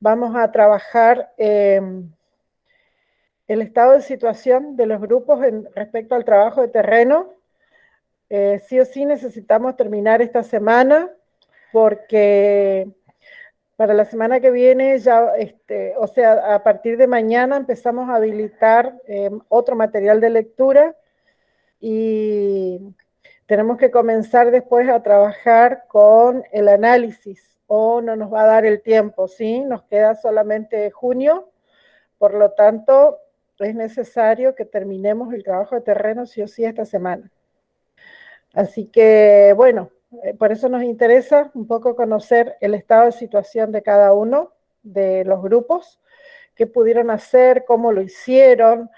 vamos a trabajar el estado de situación de los grupos respecto al trabajo de terreno. Sí o sí necesitamos terminar esta semana porque para la semana que viene ya, o sea, a partir de mañana empezamos a habilitar otro material de lectura y tenemos que comenzar después a trabajar con el análisis o no nos va a dar el tiempo, ¿sí? Nos queda solamente junio, por lo tanto es necesario que terminemos el trabajo de terreno sí o sí esta semana. Así que, bueno, por eso nos interesa un poco conocer el estado de situación de cada uno de los grupos, qué pudieron hacer, cómo lo hicieron,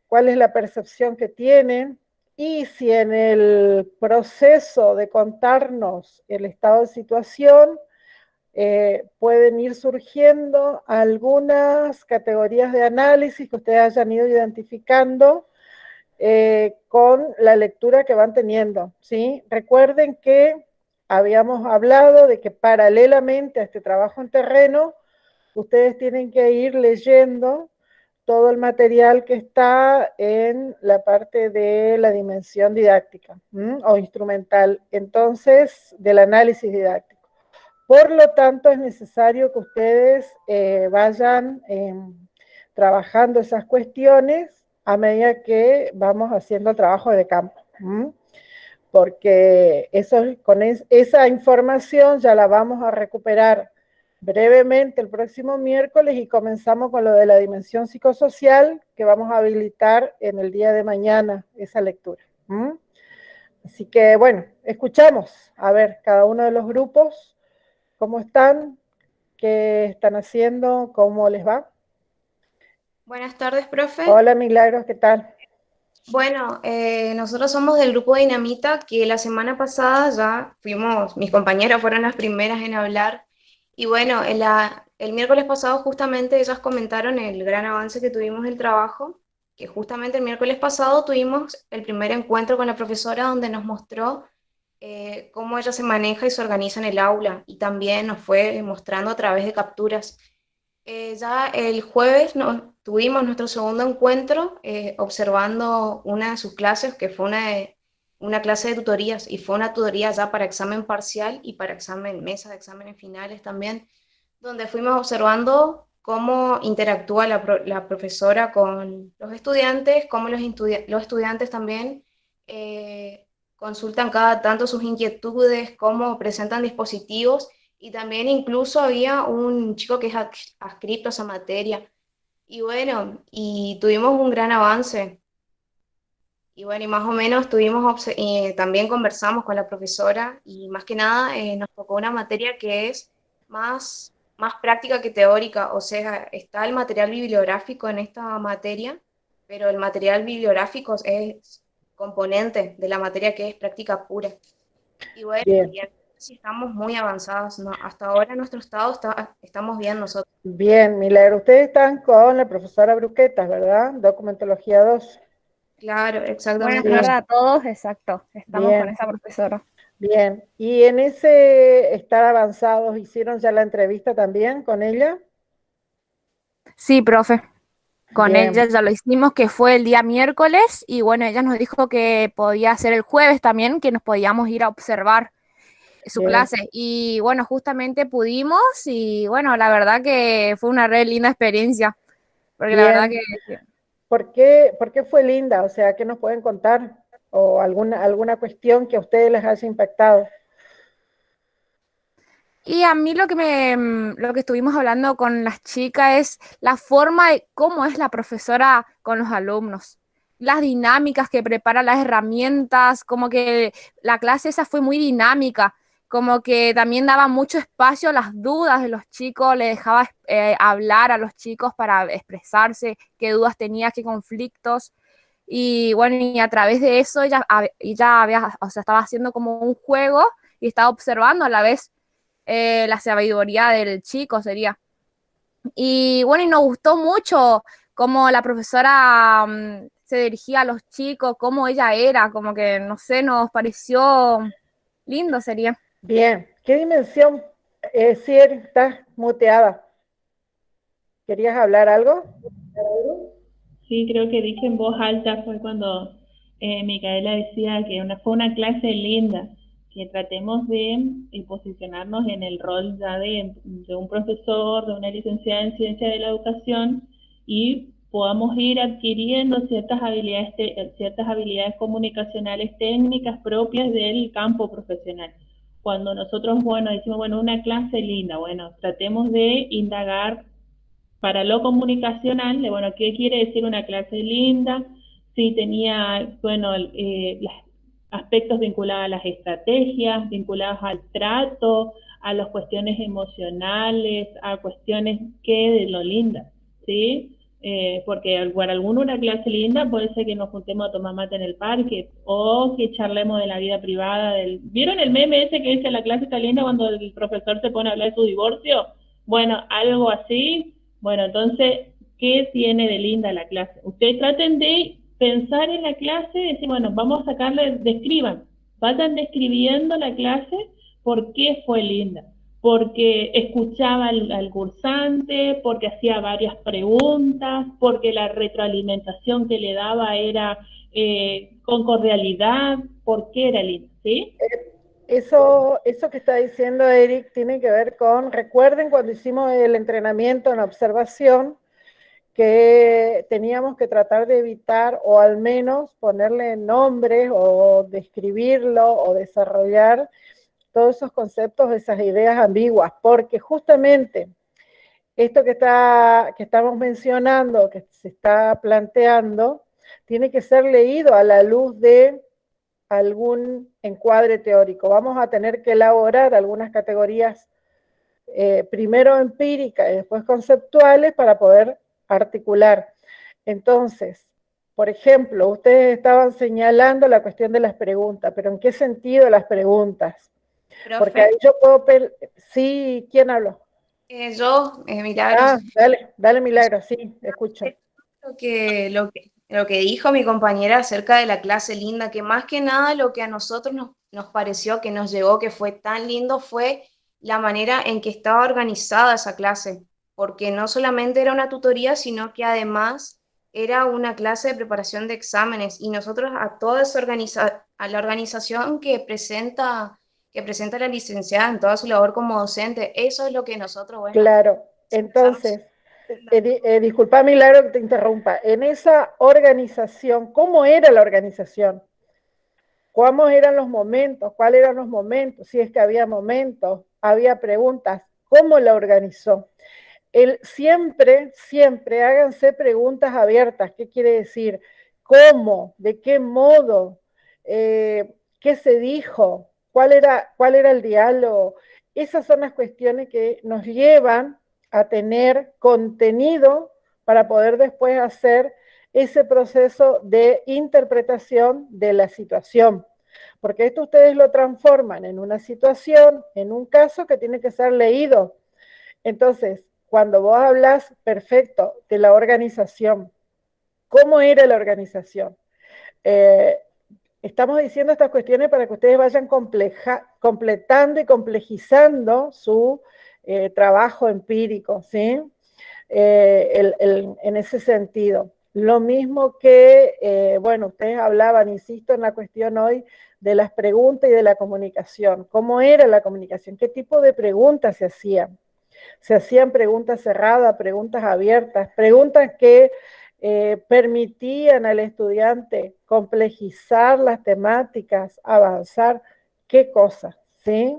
cuál es la percepción que tienen y si en el proceso de contarnos el estado de situación pueden ir surgiendo algunas categorías de análisis que ustedes hayan ido identificando con la lectura que van teniendo, ¿sí? Recuerden que habíamos hablado de que paralelamente a este trabajo en terreno, ustedes tienen que ir leyendo todo el material que está en la parte de la dimensión didáctica o instrumental, entonces del análisis didáctico. Por lo tanto, es necesario que ustedes vayan trabajando esas cuestiones a medida que vamos haciendo el trabajo de campo. Porque esa información ya la vamos a recuperar brevemente el próximo miércoles y comenzamos con lo de la dimensión psicosocial que vamos a habilitar en el día de mañana, esa lectura. Así que, bueno, escuchamos, a ver, cada uno de los grupos, cómo están, qué están haciendo, cómo les va. Buenas tardes, profe. Hola, Milagros, ¿qué tal? Bueno, nosotros somos del grupo Dinamita, que la semana pasada ya fuimos, mis compañeras fueron las primeras en hablar. Y bueno, el miércoles pasado justamente ellas comentaron el gran avance que tuvimos en el trabajo, que justamente el miércoles pasado tuvimos el primer encuentro con la profesora donde nos mostró cómo ella se maneja y se organiza en el aula y también nos fue mostrando a través de capturas. Ya el jueves tuvimos nuestro segundo encuentro observando una de sus clases, que fue una clase de tutorías, y fue una tutoría ya para examen parcial y para examen, mesa de exámenes finales también, donde fuimos observando cómo interactúa la profesora con los estudiantes, cómo los estudiantes también consultan cada tanto sus inquietudes, cómo presentan dispositivos y también incluso había un chico que es adscrito a esa materia. Y bueno, y tuvimos un gran avance. Y bueno, y más o menos también conversamos con la profesora y más que nada nos tocó una materia que es más práctica que teórica. O sea, está el material bibliográfico en esta materia, pero el material bibliográfico es componente de la materia que es práctica pura. Y bueno, Bien, y sí estamos muy avanzados, ¿no? Hasta ahora en nuestro estado estamos bien nosotros. bien, Milagros. Ustedes están con la profesora Bruquetas, ¿verdad? Documentología 2. Claro, Buenas exactamente. tardes Bien, a todos, exacto, estamos con bien, esa profesora. bien. Y en ese estar avanzados, ¿hicieron ya la entrevista también con ella? Sí, profe, con ella Bien, ya lo hicimos, que fue el día miércoles, y bueno, ella nos dijo que podía ser el jueves también, que nos podíamos ir a observar su bien, clase. Y bueno, justamente pudimos, y bueno, la verdad que fue una re linda experiencia, porque la verdad bien. que ¿Por qué fue linda? O sea, ¿qué nos pueden contar? O alguna cuestión que a ustedes les haya impactado. y a mí lo que estuvimos hablando con las chicas es la forma de cómo es la profesora con los alumnos, las dinámicas que prepara, las herramientas, como que la clase esa fue muy dinámica, como que también daba mucho espacio a las dudas de los chicos, le dejaba hablar a los chicos para expresarse, qué dudas tenía, qué conflictos. Y bueno, y a través de eso ella había, o sea, estaba haciendo como un juego y estaba observando a la vez la sabiduría del chico sería. Y bueno, y nos gustó mucho cómo la profesora se dirigía a los chicos, cómo ella era, como que, no sé, nos pareció lindo sería. Bien, ¿qué dimensión? Si estás muteada. ¿Querías hablar algo? Sí, creo que dije en voz alta fue cuando Micaela decía que fue una clase linda, que tratemos de posicionarnos en el rol ya de un profesor, de una licenciada en ciencia de la educación y podamos ir adquiriendo ciertas habilidades comunicacionales técnicas propias del campo profesional. Cuando nosotros, bueno, decimos, bueno, una clase linda, bueno, tratemos de indagar para lo comunicacional, de bueno, ¿qué quiere decir una clase linda? Si tenía, bueno, los aspectos vinculados a las estrategias, vinculados al trato, a las cuestiones emocionales, a cuestiones que de lo linda, ¿sí? Porque para alguno una clase linda puede ser que nos juntemos a tomar mate en el parque o que charlemos de la vida privada. ¿Vieron el meme ese que dice la clase está linda cuando el profesor se pone a hablar de su divorcio? Bueno, algo así. Bueno, entonces, ¿qué tiene de linda la clase? Ustedes traten de pensar en la clase y decir, bueno, vamos a sacarle, describan, vayan describiendo la clase, por qué fue linda. Porque escuchaba al cursante, porque hacía varias preguntas, porque la retroalimentación que le daba era con cordialidad, ¿por qué era linda? ¿Sí? Eso que está diciendo Eric tiene que ver con, recuerden cuando hicimos el entrenamiento en observación, que teníamos que tratar de evitar o al menos ponerle nombres o describirlo o desarrollar todos esos conceptos, esas ideas ambiguas, porque justamente esto que estamos mencionando, que se está planteando, tiene que ser leído a la luz de algún encuadre teórico. Vamos a tener que elaborar algunas categorías, primero empíricas y después conceptuales, para poder articular. Entonces, por ejemplo, ustedes estaban señalando la cuestión de las preguntas, pero ¿en qué sentido las preguntas? Profe, Porque ahí yo puedo... Sí, ¿quién habló? Milagros. Dale, Milagro, sí, escucho. Lo que dijo mi compañera acerca de la clase linda, que más que nada lo que a nosotros nos pareció, que nos llegó, que fue tan lindo, fue la manera en que estaba organizada esa clase, porque no solamente era una tutoría, sino que además era una clase de preparación de exámenes, y nosotros a toda a la organización que presenta la licenciada en toda su labor como docente, eso es lo que nosotros, bueno, Claro, entonces, disculpa, Milagro, que te interrumpa. En esa organización, ¿cómo era la organización? ¿Cómo eran los momentos? ¿Cuáles eran los momentos? Si es que había momentos, había preguntas. ¿Cómo la organizó? Siempre háganse preguntas abiertas. ¿Qué quiere decir? ¿Cómo? ¿De qué modo? ¿Qué se dijo? ¿Cuál era el diálogo? Esas son las cuestiones que nos llevan a tener contenido para poder después hacer ese proceso de interpretación de la situación. Porque esto ustedes lo transforman en una situación, en un caso que tiene que ser leído. Entonces, cuando vos hablas, perfecto, de la organización, ¿cómo era la organización? Eh, Estamos diciendo estas cuestiones para que ustedes vayan completando y complejizando su trabajo empírico, ¿sí? En ese sentido. Lo mismo que, bueno, ustedes hablaban, insisto, en la cuestión hoy de las preguntas y de la comunicación. ¿Cómo era la comunicación? ¿Qué tipo de preguntas se hacían? Se hacían preguntas cerradas, preguntas abiertas, preguntas que permitían al estudiante complejizar las temáticas, avanzar. ¿Qué cosas? ¿Sí?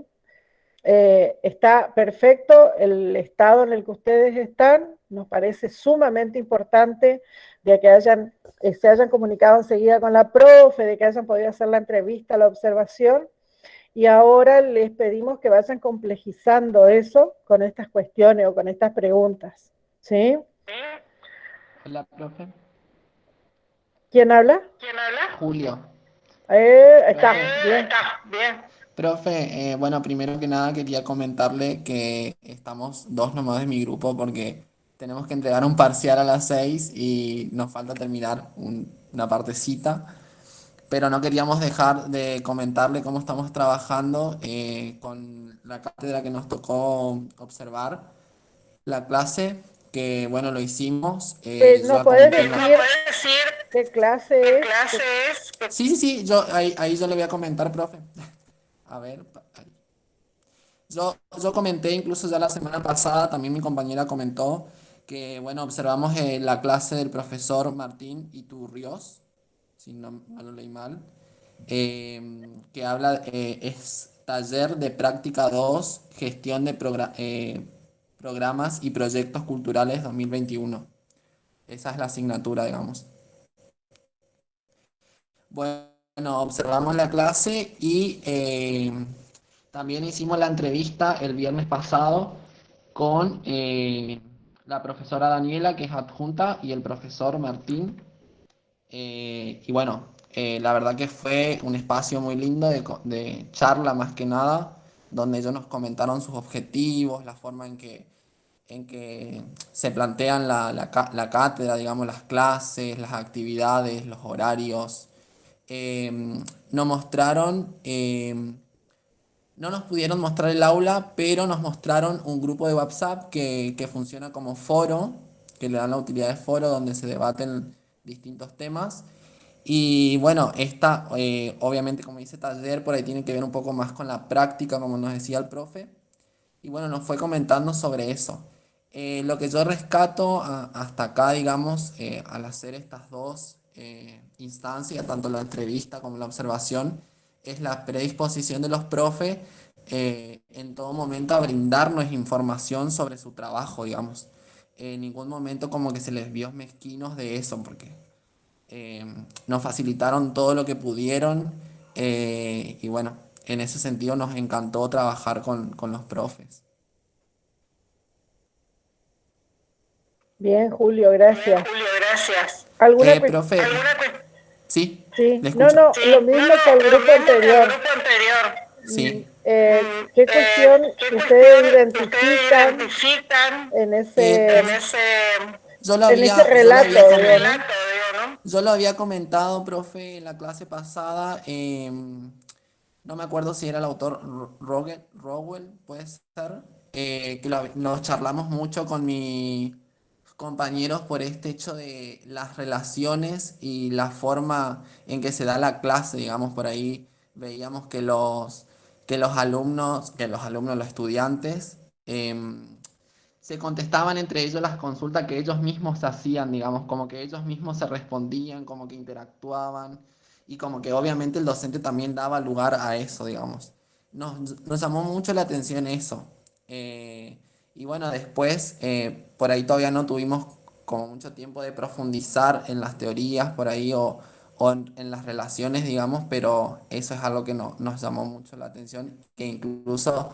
Está perfecto el estado en el que ustedes están, nos parece sumamente importante de que se hayan comunicado enseguida con la profe, de que hayan podido hacer la entrevista, la observación, y ahora les pedimos que vayan complejizando eso con estas cuestiones o con estas preguntas. ¿Sí? Hola, profe. ¿Quién habla? Julio. Está, bien. Profe, bueno, primero que nada quería comentarle que estamos dos nomás de mi grupo porque tenemos que entregar un parcial a las 6 y nos falta terminar una partecita, pero no queríamos dejar de comentarle cómo estamos trabajando con la cátedra que nos tocó observar la clase, que bueno, lo hicimos. Yo ¿Nos ya puedes comenté en la... decir qué clase es? Sí, sí, sí, yo, ahí yo le voy a comentar, profe. A ver, ahí. Yo comenté incluso ya la semana pasada, también mi compañera comentó que, bueno, observamos la clase del profesor Martín Iturrios, si no lo leí mal, que habla, es taller de práctica 2 gestión de programas y proyectos culturales 2021. Esa es la asignatura, digamos. Bueno, observamos la clase y también hicimos la entrevista el viernes pasado con la profesora Daniela, que es adjunta, y el profesor Martín. Y bueno, la verdad que fue un espacio muy lindo de charla más que nada, donde ellos nos comentaron sus objetivos, la forma en que se plantean la cátedra, digamos, las clases, las actividades, los horarios. Nos mostraron, no nos pudieron mostrar el aula, pero nos mostraron un grupo de WhatsApp que funciona como foro, que le dan la utilidad de foro donde se debaten distintos temas. Y bueno, esta, obviamente, como dice taller, por ahí tiene que ver un poco más con la práctica, como nos decía el profe. Y bueno, nos fue comentando sobre eso. Lo que yo rescato hasta acá, digamos, al hacer estas dos instancias, tanto la entrevista como la observación, es la predisposición de los profes en todo momento a brindarnos información sobre su trabajo, digamos. En ningún momento como que se les vio mezquinos de eso, porque nos facilitaron todo lo que pudieron y bueno, en ese sentido nos encantó trabajar con los profes. Bien, Julio, gracias. ¿Alguna cuestión? Profe, sí, Sí, le no, escucho. no, lo mismo que el grupo anterior. Sí. ¿Qué cuestión ustedes identifican en Eh, ese, yo lo en ese había, yo lo relato, había digo, comen- ¿no? yo lo había comentado, profe, en la clase pasada. No me acuerdo si era el autor Rowell, puede ser. Nos charlamos mucho con mis compañeros por este hecho de las relaciones y la forma en que se da la clase, digamos, por ahí veíamos que los alumnos, los estudiantes, se contestaban entre ellos las consultas que ellos mismos hacían, digamos, como que ellos mismos se respondían, como que interactuaban y como que obviamente el docente también daba lugar a eso, digamos. Nos llamó mucho la atención eso. Y bueno, después, por ahí todavía no tuvimos como mucho tiempo de profundizar en las teorías por ahí o en las relaciones, digamos, pero eso es algo que nos llamó mucho la atención, que incluso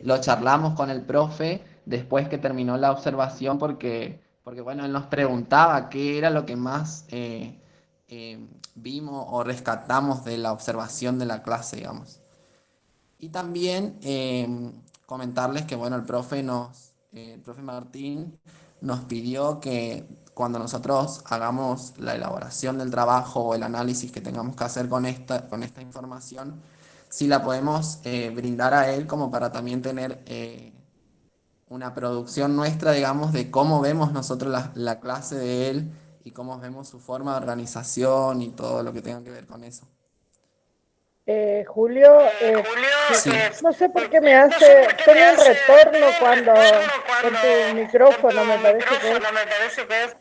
lo charlamos con el profe después que terminó la observación porque bueno, él nos preguntaba qué era lo que más vimos o rescatamos de la observación de la clase, digamos. Y también comentarles que, bueno, el profe Martín nos pidió que cuando nosotros hagamos la elaboración del trabajo o el análisis que tengamos que hacer con esta información, si la podemos brindar a él como para también tener una producción nuestra, digamos, de cómo vemos nosotros la clase de él y cómo vemos su forma de organización y todo lo que tenga que ver con eso. Julio, Sí. no sé por qué me hace, tengo un retorno cuando con tu micrófono, me parece que es.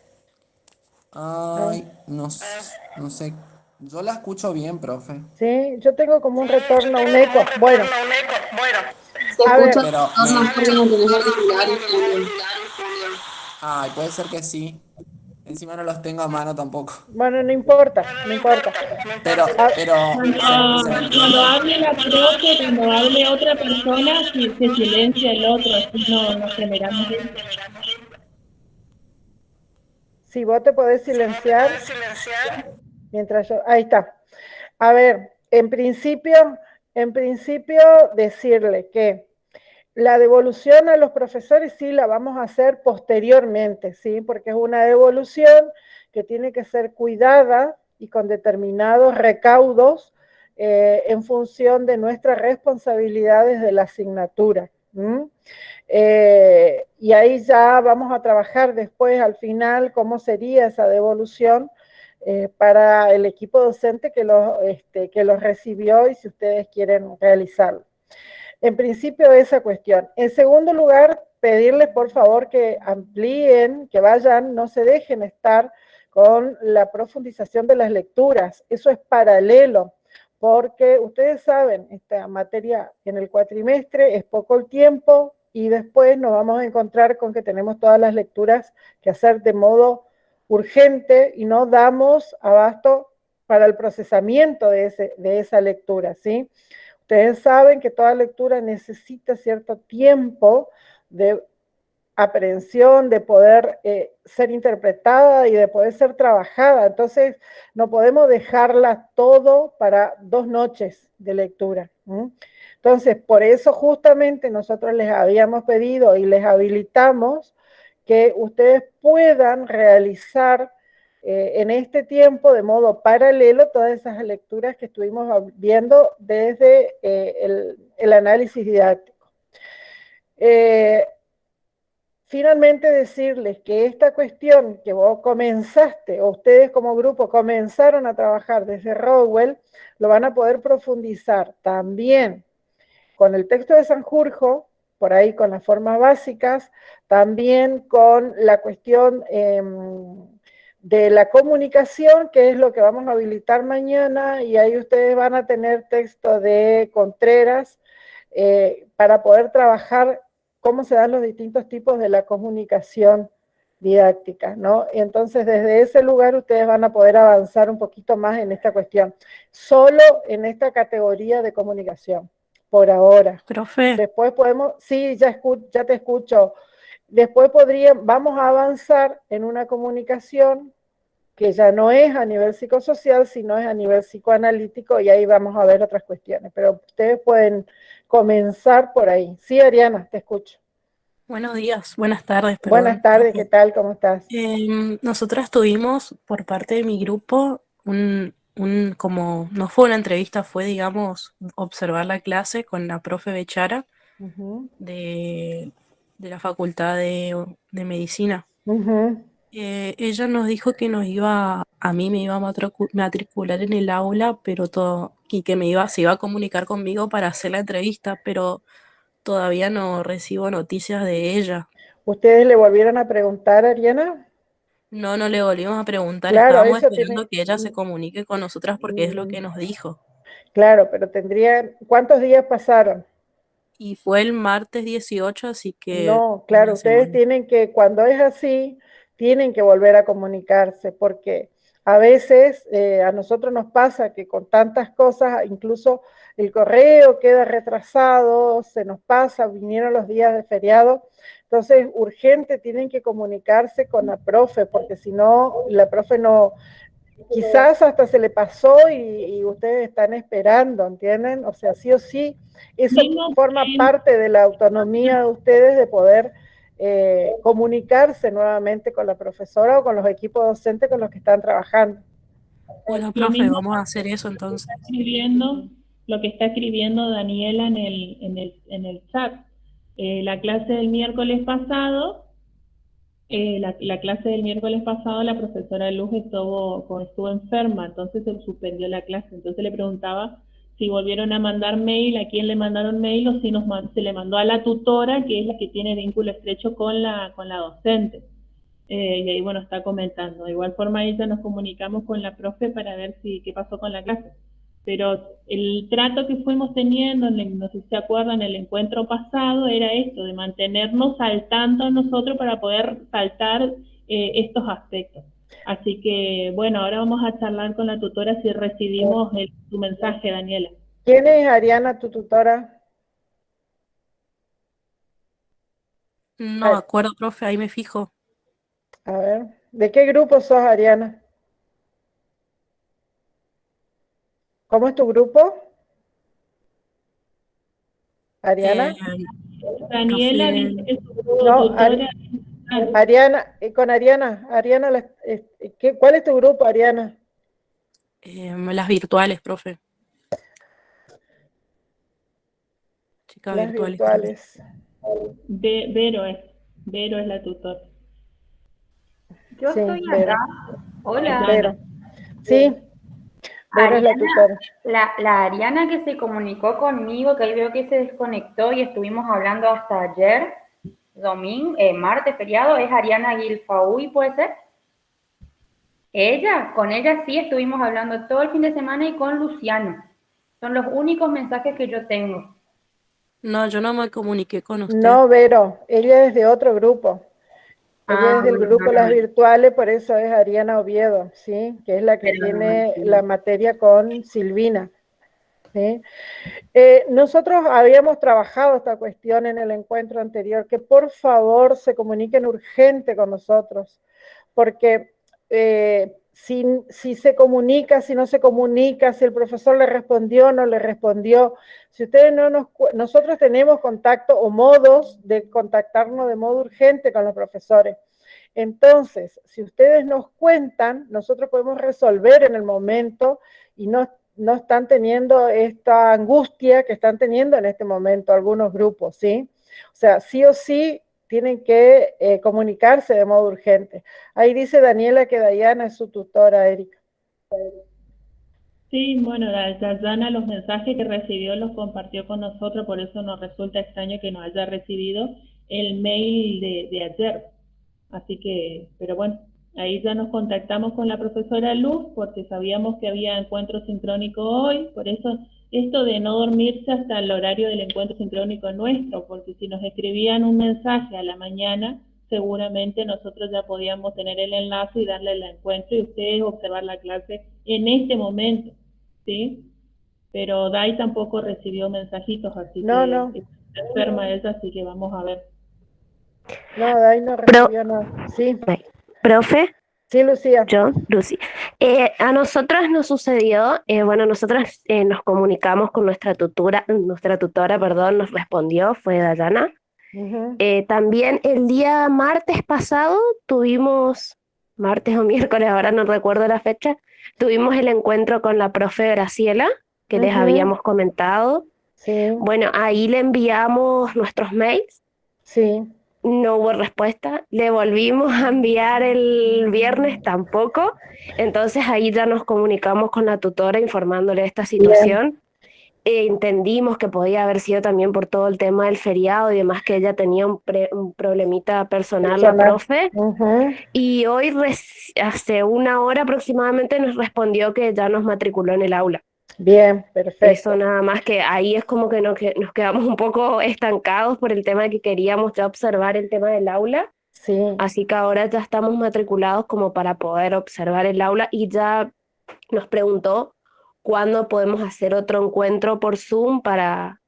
Ay, no sé. Yo la escucho bien, profe. Sí, yo tengo como un retorno, un eco. Bueno, Se a ver, escucha Pero más mejor cuando tenés auriculares también. ay, puede ser que sí. Encima no los tengo a mano tampoco. bueno, no importa, no importa. Pero, Ah, pero Cuando, se me cuando entiende. hable la profe, cuando hable otra persona, si se silencia el otro, así no generamos ruido. si vos te podés silenciar mientras yo, ahí está. A ver, en principio decirle que la devolución a los profesores sí la vamos a hacer posteriormente, ¿sí? Porque es una devolución que tiene que ser cuidada y con determinados recaudos en función de nuestras responsabilidades de la asignatura, ¿Mm? Y ahí ya vamos a trabajar después, al final, cómo sería esa devolución para el equipo docente que los recibió y si ustedes quieren realizarlo. En principio, esa cuestión. En segundo lugar, pedirles por favor que amplíen, que vayan, no se dejen estar con la profundización de las lecturas. Eso es paralelo, porque ustedes saben, esta materia en el cuatrimestre es poco el tiempo y después nos vamos a encontrar con que tenemos todas las lecturas que hacer de modo urgente y no damos abasto para el procesamiento de esa lectura, ¿sí? Ustedes saben que toda lectura necesita cierto tiempo de aprehensión, de poder ser interpretada y de poder ser trabajada. Entonces, no podemos dejarla todo para 2 noches de lectura. Entonces, por eso justamente nosotros les habíamos pedido y les habilitamos que ustedes puedan realizar en este tiempo de modo paralelo todas esas lecturas que estuvimos viendo desde el análisis didáctico. Finalmente decirles que esta cuestión que vos comenzaste, o ustedes como grupo comenzaron a trabajar desde Rowell, lo van a poder profundizar también con el texto de Sanjurjo, por ahí con las formas básicas, también con la cuestión de la comunicación, que es lo que vamos a habilitar mañana, y ahí ustedes van a tener texto de Contreras para poder trabajar cómo se dan los distintos tipos de la comunicación didáctica, ¿no? Entonces, desde ese lugar ustedes van a poder avanzar un poquito más en esta cuestión, solo en esta categoría de comunicación, por ahora. Profe. Después podemos, sí, ya te escucho. Después vamos a avanzar en una comunicación que ya no es a nivel psicosocial, sino es a nivel psicoanalítico, y ahí vamos a ver otras cuestiones, pero ustedes pueden comenzar por ahí. Sí, Ariana, te escucho. Buenos días, buenas tardes, perdón. Buenas tardes, ¿qué tal? ¿Cómo estás? Nosotras tuvimos por parte de mi grupo como, no fue una entrevista, fue, digamos, observar la clase con la profe Bechara de la Facultad de Medicina. Ella nos dijo que a mí me iba a matricular en el aula, pero y que se iba a comunicar conmigo para hacer la entrevista, pero todavía no recibo noticias de ella. ¿Ustedes le volvieron a preguntar, Ariana? No le volvimos a preguntar, Claro, estábamos eso esperando que ella se comunique con nosotras porque es lo que nos dijo. Claro, pero ¿cuántos días pasaron? Y fue el martes 18, así que... No, claro, ustedes tienen que, cuando es así, tienen que volver a comunicarse, porque a veces a nosotros nos pasa que con tantas cosas, incluso el correo queda retrasado, se nos pasa, vinieron los días de feriado, entonces urgente tienen que comunicarse con la profe, porque si no, la profe no, quizás hasta se le pasó y ustedes están esperando, ¿entienden? O sea, sí o sí, eso forma parte de la autonomía de ustedes de poder comunicarse nuevamente con la profesora o con los equipos docentes con los que están trabajando. Bueno, profe, vamos a hacer eso entonces. Lo que está escribiendo Daniela en el chat. La clase del miércoles pasado, la clase del miércoles pasado, la profesora Luz estuvo enferma, entonces se suspendió la clase. Entonces le preguntaba si volvieron a mandar mail, a quién le mandaron mail, o si se le mandó a la tutora, que es la que tiene vínculo estrecho con la docente. Y ahí, bueno, está comentando. De igual forma, ahí ya nos comunicamos con la profe para ver qué pasó con la clase. Pero el trato que fuimos teniendo, no sé si se acuerdan, el encuentro pasado, era esto, de mantenernos al tanto nosotros para poder saltar estos aspectos. Así que, bueno, ahora vamos a charlar con la tutora si recibimos tu mensaje, Daniela. ¿Quién es Ariana, tu tutora? No me acuerdo, profe, ahí me fijo. A ver, ¿de qué grupo sos, Ariana? ¿Cómo es tu grupo? Ariana. Daniela profe... dice que su No, tutora... Ariana, con Ariana, ¿cuál es tu grupo, Ariana? las virtuales, profe. Chicas Las virtuales, creo que sí. virtuales. Vero es la tutora. Yo Sí, estoy Vero. acá. Hola. Vero. Sí, Vero es la tutora. La Ariana que se comunicó conmigo, que ahí veo que se desconectó y estuvimos hablando hasta ayer, martes feriado, es Ariana Guilfaúy, ¿puede ser? Con ella sí estuvimos hablando todo el fin de semana y con Luciano. Son los únicos mensajes que yo tengo. No, yo no me comuniqué con usted. No, Vero, ella es de otro grupo. Ella es del grupo Las Virtuales, por eso es Ariana Oviedo, ¿sí? Que es la que tiene la materia con Silvina, ¿sí? Nosotros habíamos trabajado esta cuestión en el encuentro anterior, que por favor se comuniquen urgente con nosotros, porque si se comunica, si no se comunica, si el profesor le respondió o no le respondió, si ustedes nosotros tenemos contacto o modos de contactarnos de modo urgente con los profesores. Entonces, si ustedes nos cuentan, nosotros podemos resolver en el momento y no están teniendo esta angustia que están teniendo en este momento algunos grupos, ¿sí? O sea, sí o sí tienen que comunicarse de modo urgente. Ahí dice Daniela que Dayana es su tutora, Erika. Sí, bueno, Dayana los mensajes que recibió los compartió con nosotros, por eso nos resulta extraño que no haya recibido el mail de ayer. Así que, pero bueno, ahí ya nos contactamos con la profesora Luz porque sabíamos que había encuentro sincrónico hoy, por eso esto de no dormirse hasta el horario del encuentro sincrónico nuestro, porque si nos escribían un mensaje a la mañana, seguramente nosotros ya podíamos tener el enlace y darle el encuentro y ustedes observar la clase en este momento, ¿sí? Pero Dai tampoco recibió mensajitos, así No. está enferma ella, así que vamos a ver. No, Dai no recibió nada. Sí. Profe, Sí, Lucía. yo, Lucy. A nosotras nos sucedió, bueno, nosotras nos comunicamos con nuestra tutora, perdón, nos respondió, fue Dayana. También el día martes pasado tuvimos, martes o miércoles, ahora no recuerdo la fecha, tuvimos el encuentro con la profe Graciela, que les habíamos comentado. Sí. Bueno, ahí le enviamos nuestros mails. Sí. No hubo respuesta, le volvimos a enviar el viernes tampoco, entonces ahí ya nos comunicamos con la tutora informándole de esta situación. Entendimos que podía haber sido también por todo el tema del feriado y demás, que ella tenía un problemita personal, la profe, y hoy hace una hora aproximadamente nos respondió que ya nos matriculó en el aula. Bien, perfecto. Eso nada más, que ahí es como que nos quedamos un poco estancados por el tema de que queríamos ya observar el tema del aula. Sí. Así que ahora ya estamos matriculados como para poder observar el aula y ya nos preguntó cuándo podemos hacer otro encuentro por Zoom para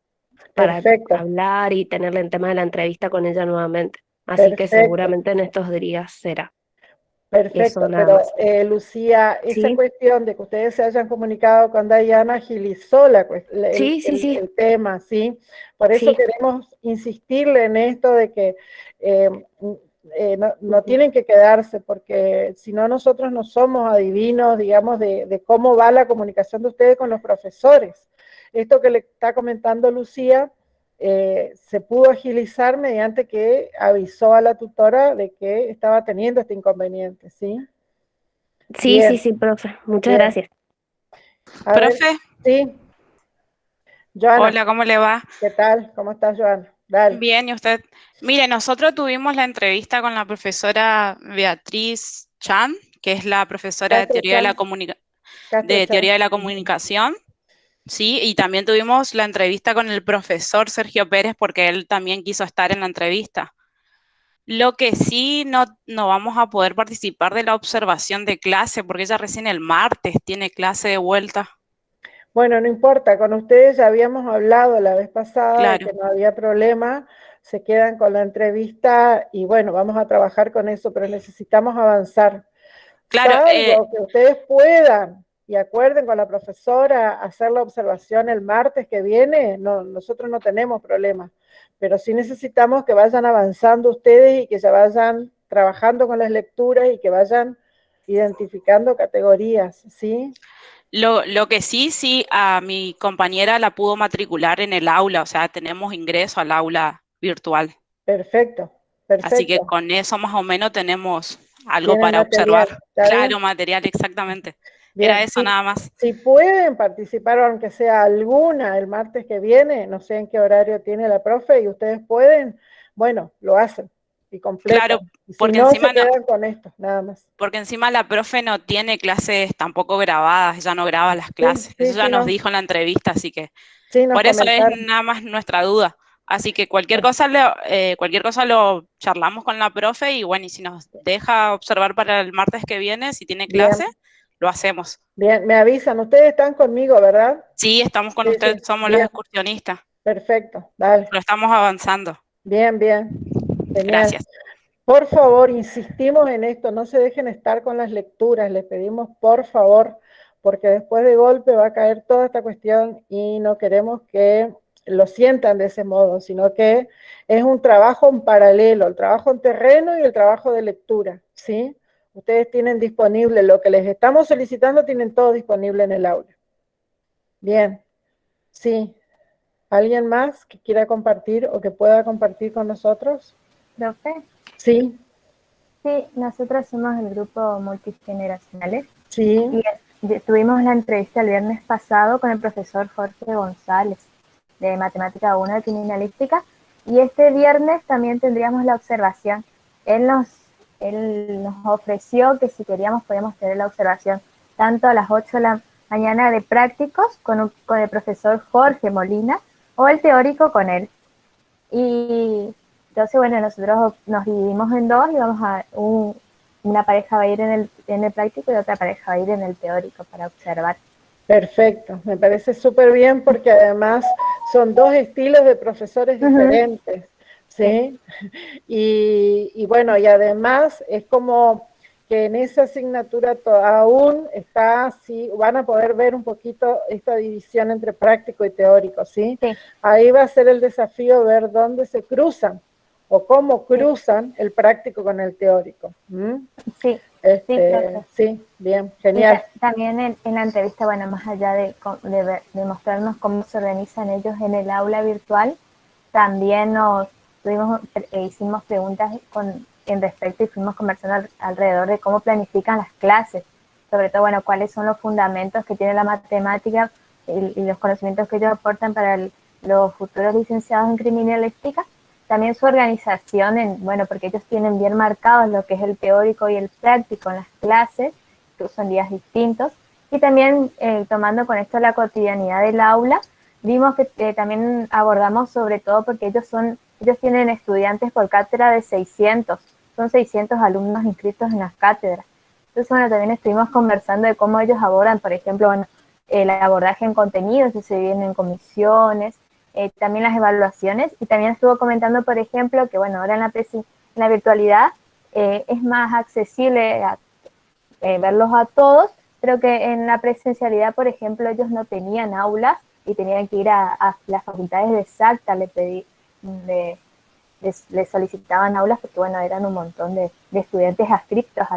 hablar y tener el tema de la entrevista con ella nuevamente. Así que seguramente en estos días será. Perfecto, pero Lucía, esa cuestión de que ustedes se hayan comunicado con Dayana agilizó el tema, ¿sí? Por eso queremos insistirle en esto de que no tienen que quedarse, porque si no nosotros no somos adivinos, digamos, de cómo va la comunicación de ustedes con los profesores. Esto que le está comentando Lucía, se pudo agilizar mediante que avisó a la tutora de que estaba teniendo este inconveniente, ¿sí? Sí, profe. Muchas gracias. ¿Profe? Sí. Joana. Hola, ¿cómo le va? ¿Qué tal? ¿Cómo estás, Joana? Dale. Bien, ¿y usted? Mire, nosotros tuvimos la entrevista con la profesora Beatriz Chan, que es la profesora de Teoría de la Comunicación. Sí, y también tuvimos la entrevista con el profesor Sergio Pérez porque él también quiso estar en la entrevista. Lo que sí no vamos a poder participar de la observación de clase porque ella recién el martes tiene clase de vuelta. Bueno, no importa, con ustedes ya habíamos hablado la vez pasada de que no había problema, se quedan con la entrevista y bueno, vamos a trabajar con eso, pero necesitamos avanzar. Claro, salvo que ustedes puedan y acuerden con la profesora hacer la observación el martes que viene, nosotros no tenemos problema, pero sí necesitamos que vayan avanzando ustedes y que ya vayan trabajando con las lecturas y que vayan identificando categorías, ¿sí? Lo que sí, a mi compañera la pudo matricular en el aula, o sea, tenemos ingreso al aula virtual. Perfecto, Así que perfecto. con eso más o menos tenemos algo Tienen para material, observar. ¿está bien? Claro, material, exactamente. Era Bien, eso nada más. si pueden participar, aunque sea alguna, el martes que viene, no sé en qué horario tiene la profe, y ustedes pueden, bueno, lo hacen y completan. Claro, Y si porque no, se encima no, quedan con esto, nada más. porque encima la profe no tiene clases tampoco grabadas, ella no graba las clases. Sí, Eso ya sí, nos no. dijo en la entrevista, así que Sí, nos por eso es comentaron. nada más nuestra duda. Así que cualquier cosa lo charlamos con la profe y bueno, y si nos deja observar para el martes que viene, si tiene Bien, clase, lo hacemos. bien, me avisan. Ustedes están conmigo, ¿verdad? Sí, estamos con Sí, usted, sí, somos los bien, excursionistas, perfecto, dale. lo estamos avanzando. Bien, bien, genial. Gracias. Por favor, insistimos en esto, no se dejen estar con las lecturas, les pedimos por favor, porque después de golpe va a caer toda esta cuestión y no queremos que lo sientan de ese modo, sino que es un trabajo en paralelo, el trabajo en terreno y el trabajo de lectura, ¿sí? Ustedes tienen disponible lo que les estamos solicitando, tienen todo disponible en el aula. Bien, sí. ¿Alguien más que quiera compartir o que pueda compartir con nosotros? Profe, Sí, sí, nosotros somos el grupo multigeneracionales sí. y tuvimos la entrevista el viernes pasado con el profesor Jorge González de Matemática 1 de Criminalística y este viernes también tendríamos la observación. Él nos ofreció que si queríamos podíamos tener la observación tanto a las 8 de la mañana de prácticos con el profesor Jorge Molina o el teórico con él. Y entonces, bueno, nosotros nos dividimos en dos y una pareja va a ir en el práctico y otra pareja va a ir en el teórico para observar. Perfecto, me parece súper bien porque además son dos estilos de profesores diferentes, ¿sí? Y bueno, y además es como que en esa asignatura aún está así, van a poder ver un poquito esta división entre práctico y teórico, ¿sí? Ahí va a ser el desafío ver dónde se cruzan o cómo cruzan el práctico con el teórico. Sí. Sí, bien, genial. Y también en la entrevista, bueno, más allá de mostrarnos cómo se organizan ellos en el aula virtual, también hicimos preguntas en respecto y fuimos conversando alrededor de cómo planifican las clases, sobre todo, bueno, cuáles son los fundamentos que tiene la matemática y los conocimientos que ellos aportan para los futuros licenciados en criminalística. También su organización, bueno, porque ellos tienen bien marcados lo que es el teórico y el práctico en las clases, que son días distintos, y también tomando con esto la cotidianidad del aula, vimos que también abordamos sobre todo porque ellos tienen estudiantes por cátedra de 600, son 600 alumnos inscritos en las cátedras. Entonces, bueno, también estuvimos conversando de cómo ellos abordan, por ejemplo, bueno, el abordaje en contenidos, si se dividen en comisiones, también las evaluaciones, y también estuvo comentando, por ejemplo, que bueno, ahora en la virtualidad es más accesible verlos a todos, pero que en la presencialidad, por ejemplo, ellos no tenían aulas y tenían que ir a las facultades de Salta, les solicitaban aulas porque bueno, eran un montón de estudiantes adscriptos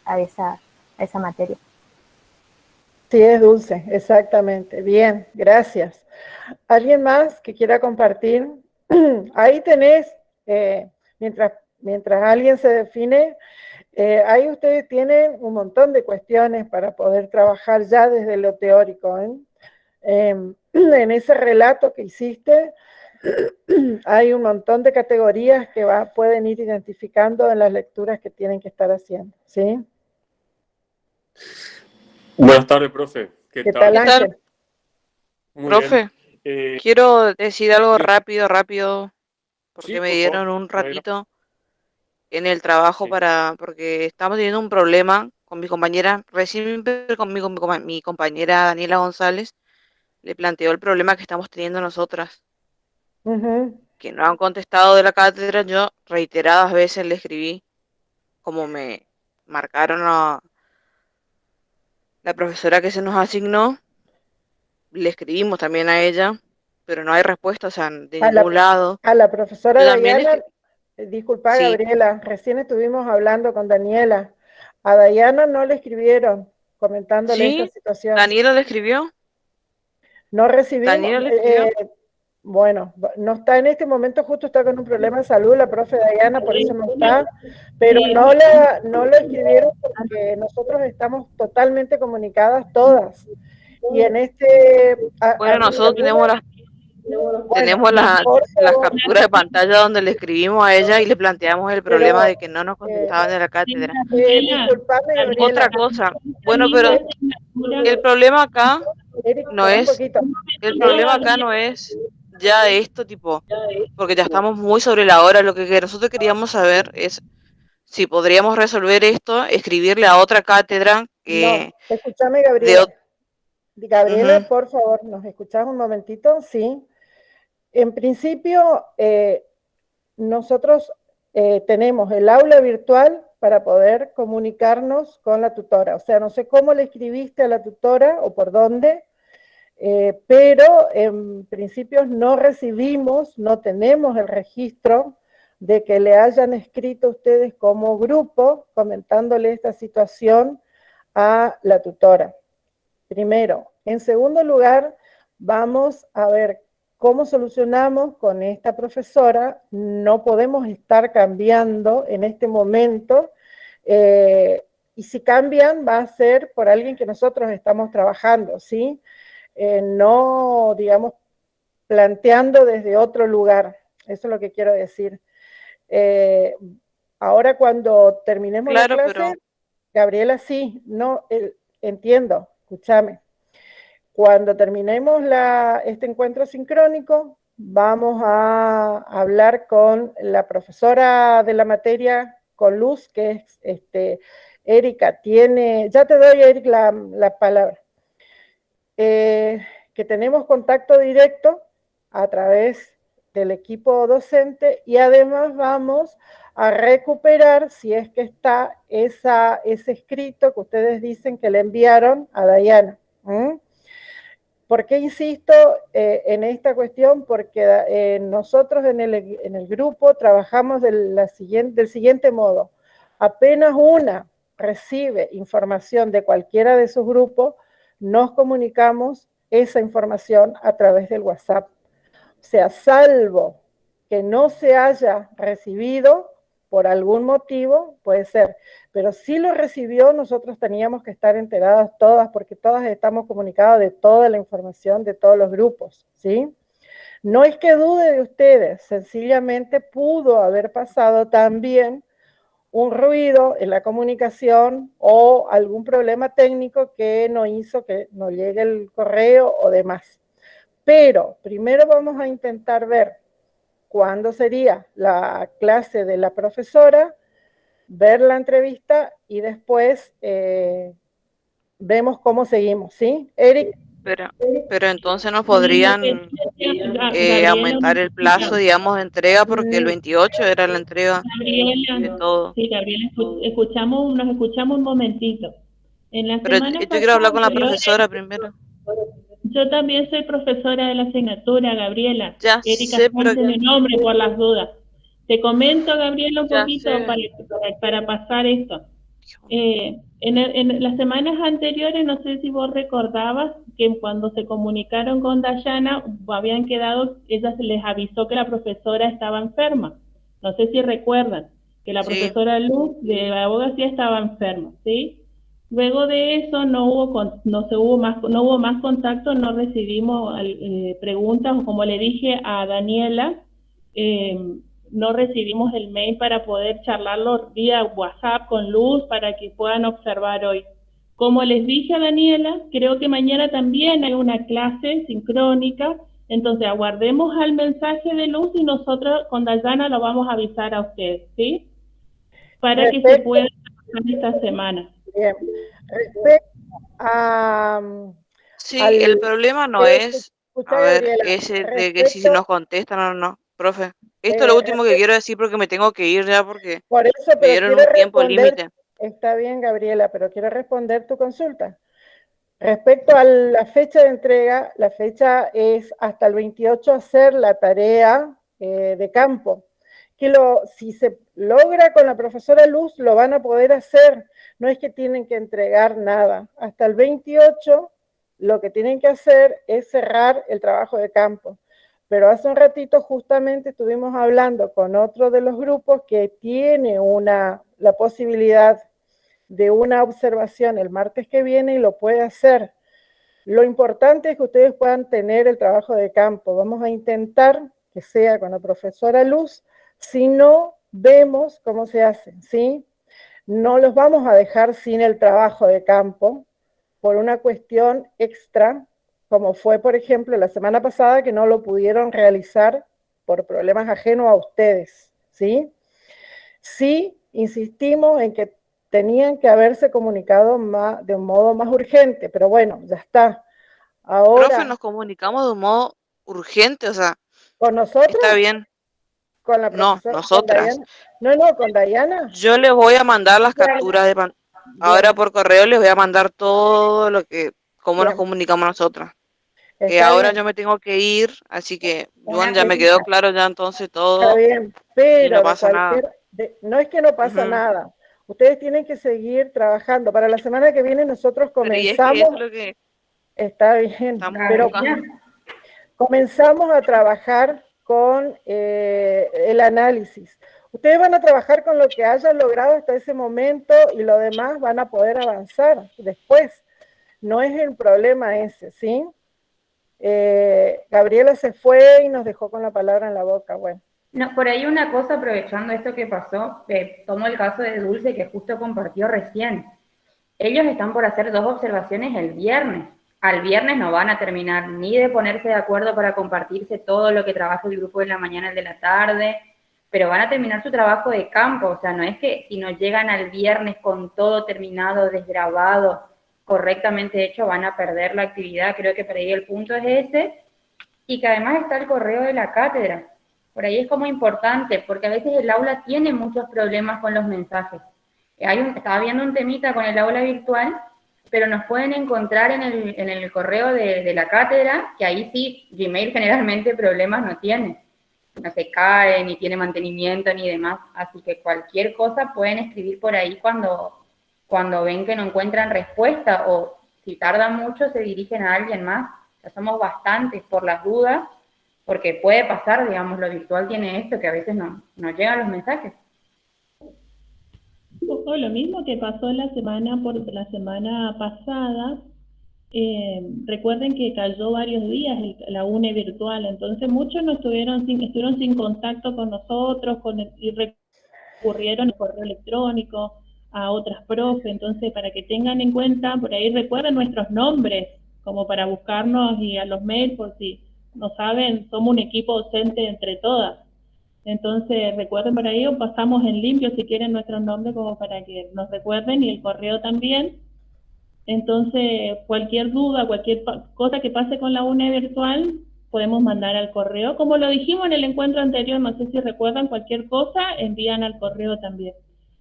a esa materia. Sí, es Dulce, exactamente. Bien, gracias. ¿Alguien más que quiera compartir? Ahí tenés, mientras alguien se define, ahí ustedes tienen un montón de cuestiones para poder trabajar ya desde lo teórico. En ese relato que hiciste, hay un montón de categorías que pueden ir identificando en las lecturas que tienen que estar haciendo, ¿sí? Buenas tardes, profe. ¿Qué tal? Ángel? Muy Profe, bien. quiero decir algo Sí. rápido, porque Sí, me por dieron favor. un ratito en el trabajo porque estamos teniendo un problema con mi compañera, recién conmigo, mi compañera Daniela González, le planteó el problema que estamos teniendo nosotras, que no han contestado de la cátedra. Yo reiteradas veces le escribí, como me marcaron a la profesora que se nos asignó, le escribimos también a ella, pero no hay respuesta, o sea, de ningún lado. A la profesora Yo también Dayana, disculpa sí. Gabriela, recién estuvimos hablando con Daniela. A Dayana no le escribieron comentándole esta Sí, situación. Daniela le escribió. No recibimos, Daniela le escribió. bueno, no está en este momento, justo está con un problema de salud, la profe Dayana, por eso no está, pero no le escribieron porque nosotros estamos totalmente comunicadas todas. Y en Bueno, nosotros tenemos las capturas de pantalla donde le escribimos a ella y le planteamos el problema de que no nos contestaban de la cátedra. Disculpame, Gabriela. Otra cosa, bueno, pero el problema acá no es, ya esto, tipo, porque ya estamos muy sobre la hora. Lo que nosotros queríamos saber es si podríamos resolver esto, escribirle a otra cátedra que... No, escúchame, Gabriela. Gabriela, por favor, ¿nos escuchás un momentito? Sí. En principio, nosotros tenemos el aula virtual para poder comunicarnos con la tutora. O sea, no sé cómo le escribiste a la tutora o por dónde, pero en principio no recibimos, no tenemos el registro de que le hayan escrito ustedes como grupo comentándole esta situación a la tutora. Primero. En segundo lugar, vamos a ver cómo solucionamos con esta profesora. No podemos estar cambiando en este momento, y si cambian va a ser por alguien que nosotros estamos trabajando, ¿sí? No, digamos, planteando desde otro lugar. Eso es lo que quiero decir. Ahora cuando terminemos la clase, Gabriela, sí, no, entiendo, escúchame. Cuando terminemos este encuentro sincrónico, vamos a hablar con la profesora de la materia, con Luz, que es Erika. Ya te doy, Eric, la palabra. Que tenemos contacto directo a través del equipo docente y además vamos a recuperar, si es que está, ese escrito que ustedes dicen que le enviaron a Dayana. ¿Por qué insisto en esta cuestión? Porque nosotros en el grupo trabajamos del siguiente modo. Apenas una recibe información de cualquiera de sus grupos, nos comunicamos esa información a través del WhatsApp. O sea, salvo que no se haya recibido por algún motivo, puede ser, pero si lo recibió, nosotros teníamos que estar enteradas todas, porque todas estamos comunicadas de toda la información de todos los grupos, ¿sí? No es que dude de ustedes, sencillamente pudo haber pasado también un ruido en la comunicación o algún problema técnico que no hizo que no llegue el correo o demás. Pero primero vamos a intentar ver cuándo sería la clase de la profesora, ver la entrevista y después vemos cómo seguimos, ¿sí? Eric. Pero entonces nos podrían aumentar el plazo, digamos, de entrega, porque el 28 era la entrega de todo. Sí, Gabriela, nos escuchamos un momentito. Pero yo quiero hablar con la profesora primero. Yo también soy profesora de la asignatura, Gabriela. Ya Erika sé, Sánchez de nombre por las dudas. Te comento, Gabriela, un poquito para pasar esto. En las semanas anteriores, no sé si vos recordabas que cuando se comunicaron con Dayana, habían quedado, ella se les avisó que la profesora estaba enferma. No sé si recuerdan que la profesora Luz de abogacía estaba enferma, ¿sí? Luego de eso no hubo más contacto, no recibimos preguntas, o como le dije a Daniela, no recibimos el mail para poder charlarlo vía WhatsApp con Luz para que puedan observar hoy. Como les dije a Daniela, creo que mañana también hay una clase sincrónica, entonces aguardemos al mensaje de Luz y nosotros con Dayana lo vamos a avisar a ustedes, ¿sí? Para que se pueda trabajar esta semana. Bien. Respecto a... Sí, el problema no es, a ver, ese de que si nos contestan o no, profe. Esto es lo último que quiero decir porque me tengo que ir ya porque por eso, me dieron un tiempo límite. Está bien, Gabriela, pero quiero responder tu consulta. Respecto a la fecha de entrega, la fecha es hasta el 28 hacer la tarea de campo. si se logra con la profesora Luz, lo van a poder hacer. No es que tienen que entregar nada. Hasta el 28, lo que tienen que hacer es cerrar el trabajo de campo. Pero hace un ratito justamente estuvimos hablando con otro de los grupos que tiene la posibilidad de una observación el martes que viene y lo puede hacer. Lo importante es que ustedes puedan tener el trabajo de campo. Vamos a intentar que sea con la profesora Luz, si no vemos cómo se hace, ¿sí? No los vamos a dejar sin el trabajo de campo por una cuestión extra, como fue, por ejemplo, la semana pasada que no lo pudieron realizar por problemas ajenos a ustedes, ¿sí? Sí, insistimos en que tenían que haberse comunicado de un modo más urgente, pero bueno, ya está. Ahora, profe, nos comunicamos de un modo urgente, o sea, ¿con nosotros? Está bien. ¿Con la profesora? No, nosotras. No, con Dayana. Yo les voy a mandar las capturas de ahora por correo les voy a mandar todo lo que, cómo nos comunicamos nosotras. Que ahora yo me tengo que ir, así que, bueno, ya me quedó claro ya entonces todo. Está bien, pero no pasa nada. No es que no pasa nada. Ustedes tienen que seguir trabajando. Para la semana que viene nosotros comenzamos. Pero es lo que está bien, pero comenzamos a trabajar con el análisis. Ustedes van a trabajar con lo que hayan logrado hasta ese momento y lo demás van a poder avanzar después. No es el problema ese, ¿sí? Gabriela se fue y nos dejó con la palabra en la boca, bueno. No, por ahí una cosa, aprovechando esto que pasó, tomo el caso de Dulce que justo compartió recién. Ellos están por hacer 2 observaciones el viernes. Al viernes no van a terminar ni de ponerse de acuerdo para compartirse todo lo que trabaja el grupo de la mañana, el de la tarde, pero van a terminar su trabajo de campo. O sea, no es que si no llegan al viernes con todo terminado, desgrabado, correctamente hecho, van a perder la actividad. Creo que por ahí el punto es ese. Y que además está el correo de la cátedra. Por ahí es como importante, porque a veces el aula tiene muchos problemas con los mensajes. Estaba viendo un temita con el aula virtual, pero nos pueden encontrar en el correo de la cátedra, que ahí sí, Gmail generalmente problemas no tiene. No se cae, ni tiene mantenimiento, ni demás. Así que cualquier cosa pueden escribir por ahí cuando ven que no encuentran respuesta, o si tardan mucho se dirigen a alguien más. Ya somos bastantes por las dudas, porque puede pasar, digamos, lo virtual tiene esto, que a veces no llegan los mensajes. Un poco lo mismo que pasó la semana pasada. Recuerden que cayó varios días la UNE virtual, entonces muchos no estuvieron sin contacto con nosotros, y recurrieron al correo electrónico, a otras profes. Entonces, para que tengan en cuenta, por ahí recuerden nuestros nombres, como para buscarnos, y a los mails, por si no saben, somos un equipo docente entre todas. Entonces, recuerden por ahí, o pasamos en limpio si quieren nuestros nombres, como para que nos recuerden, y el correo también. Entonces, cualquier duda, cualquier cosa que pase con la UNE virtual, podemos mandar al correo. Como lo dijimos en el encuentro anterior, no sé si recuerdan, cualquier cosa envían al correo también.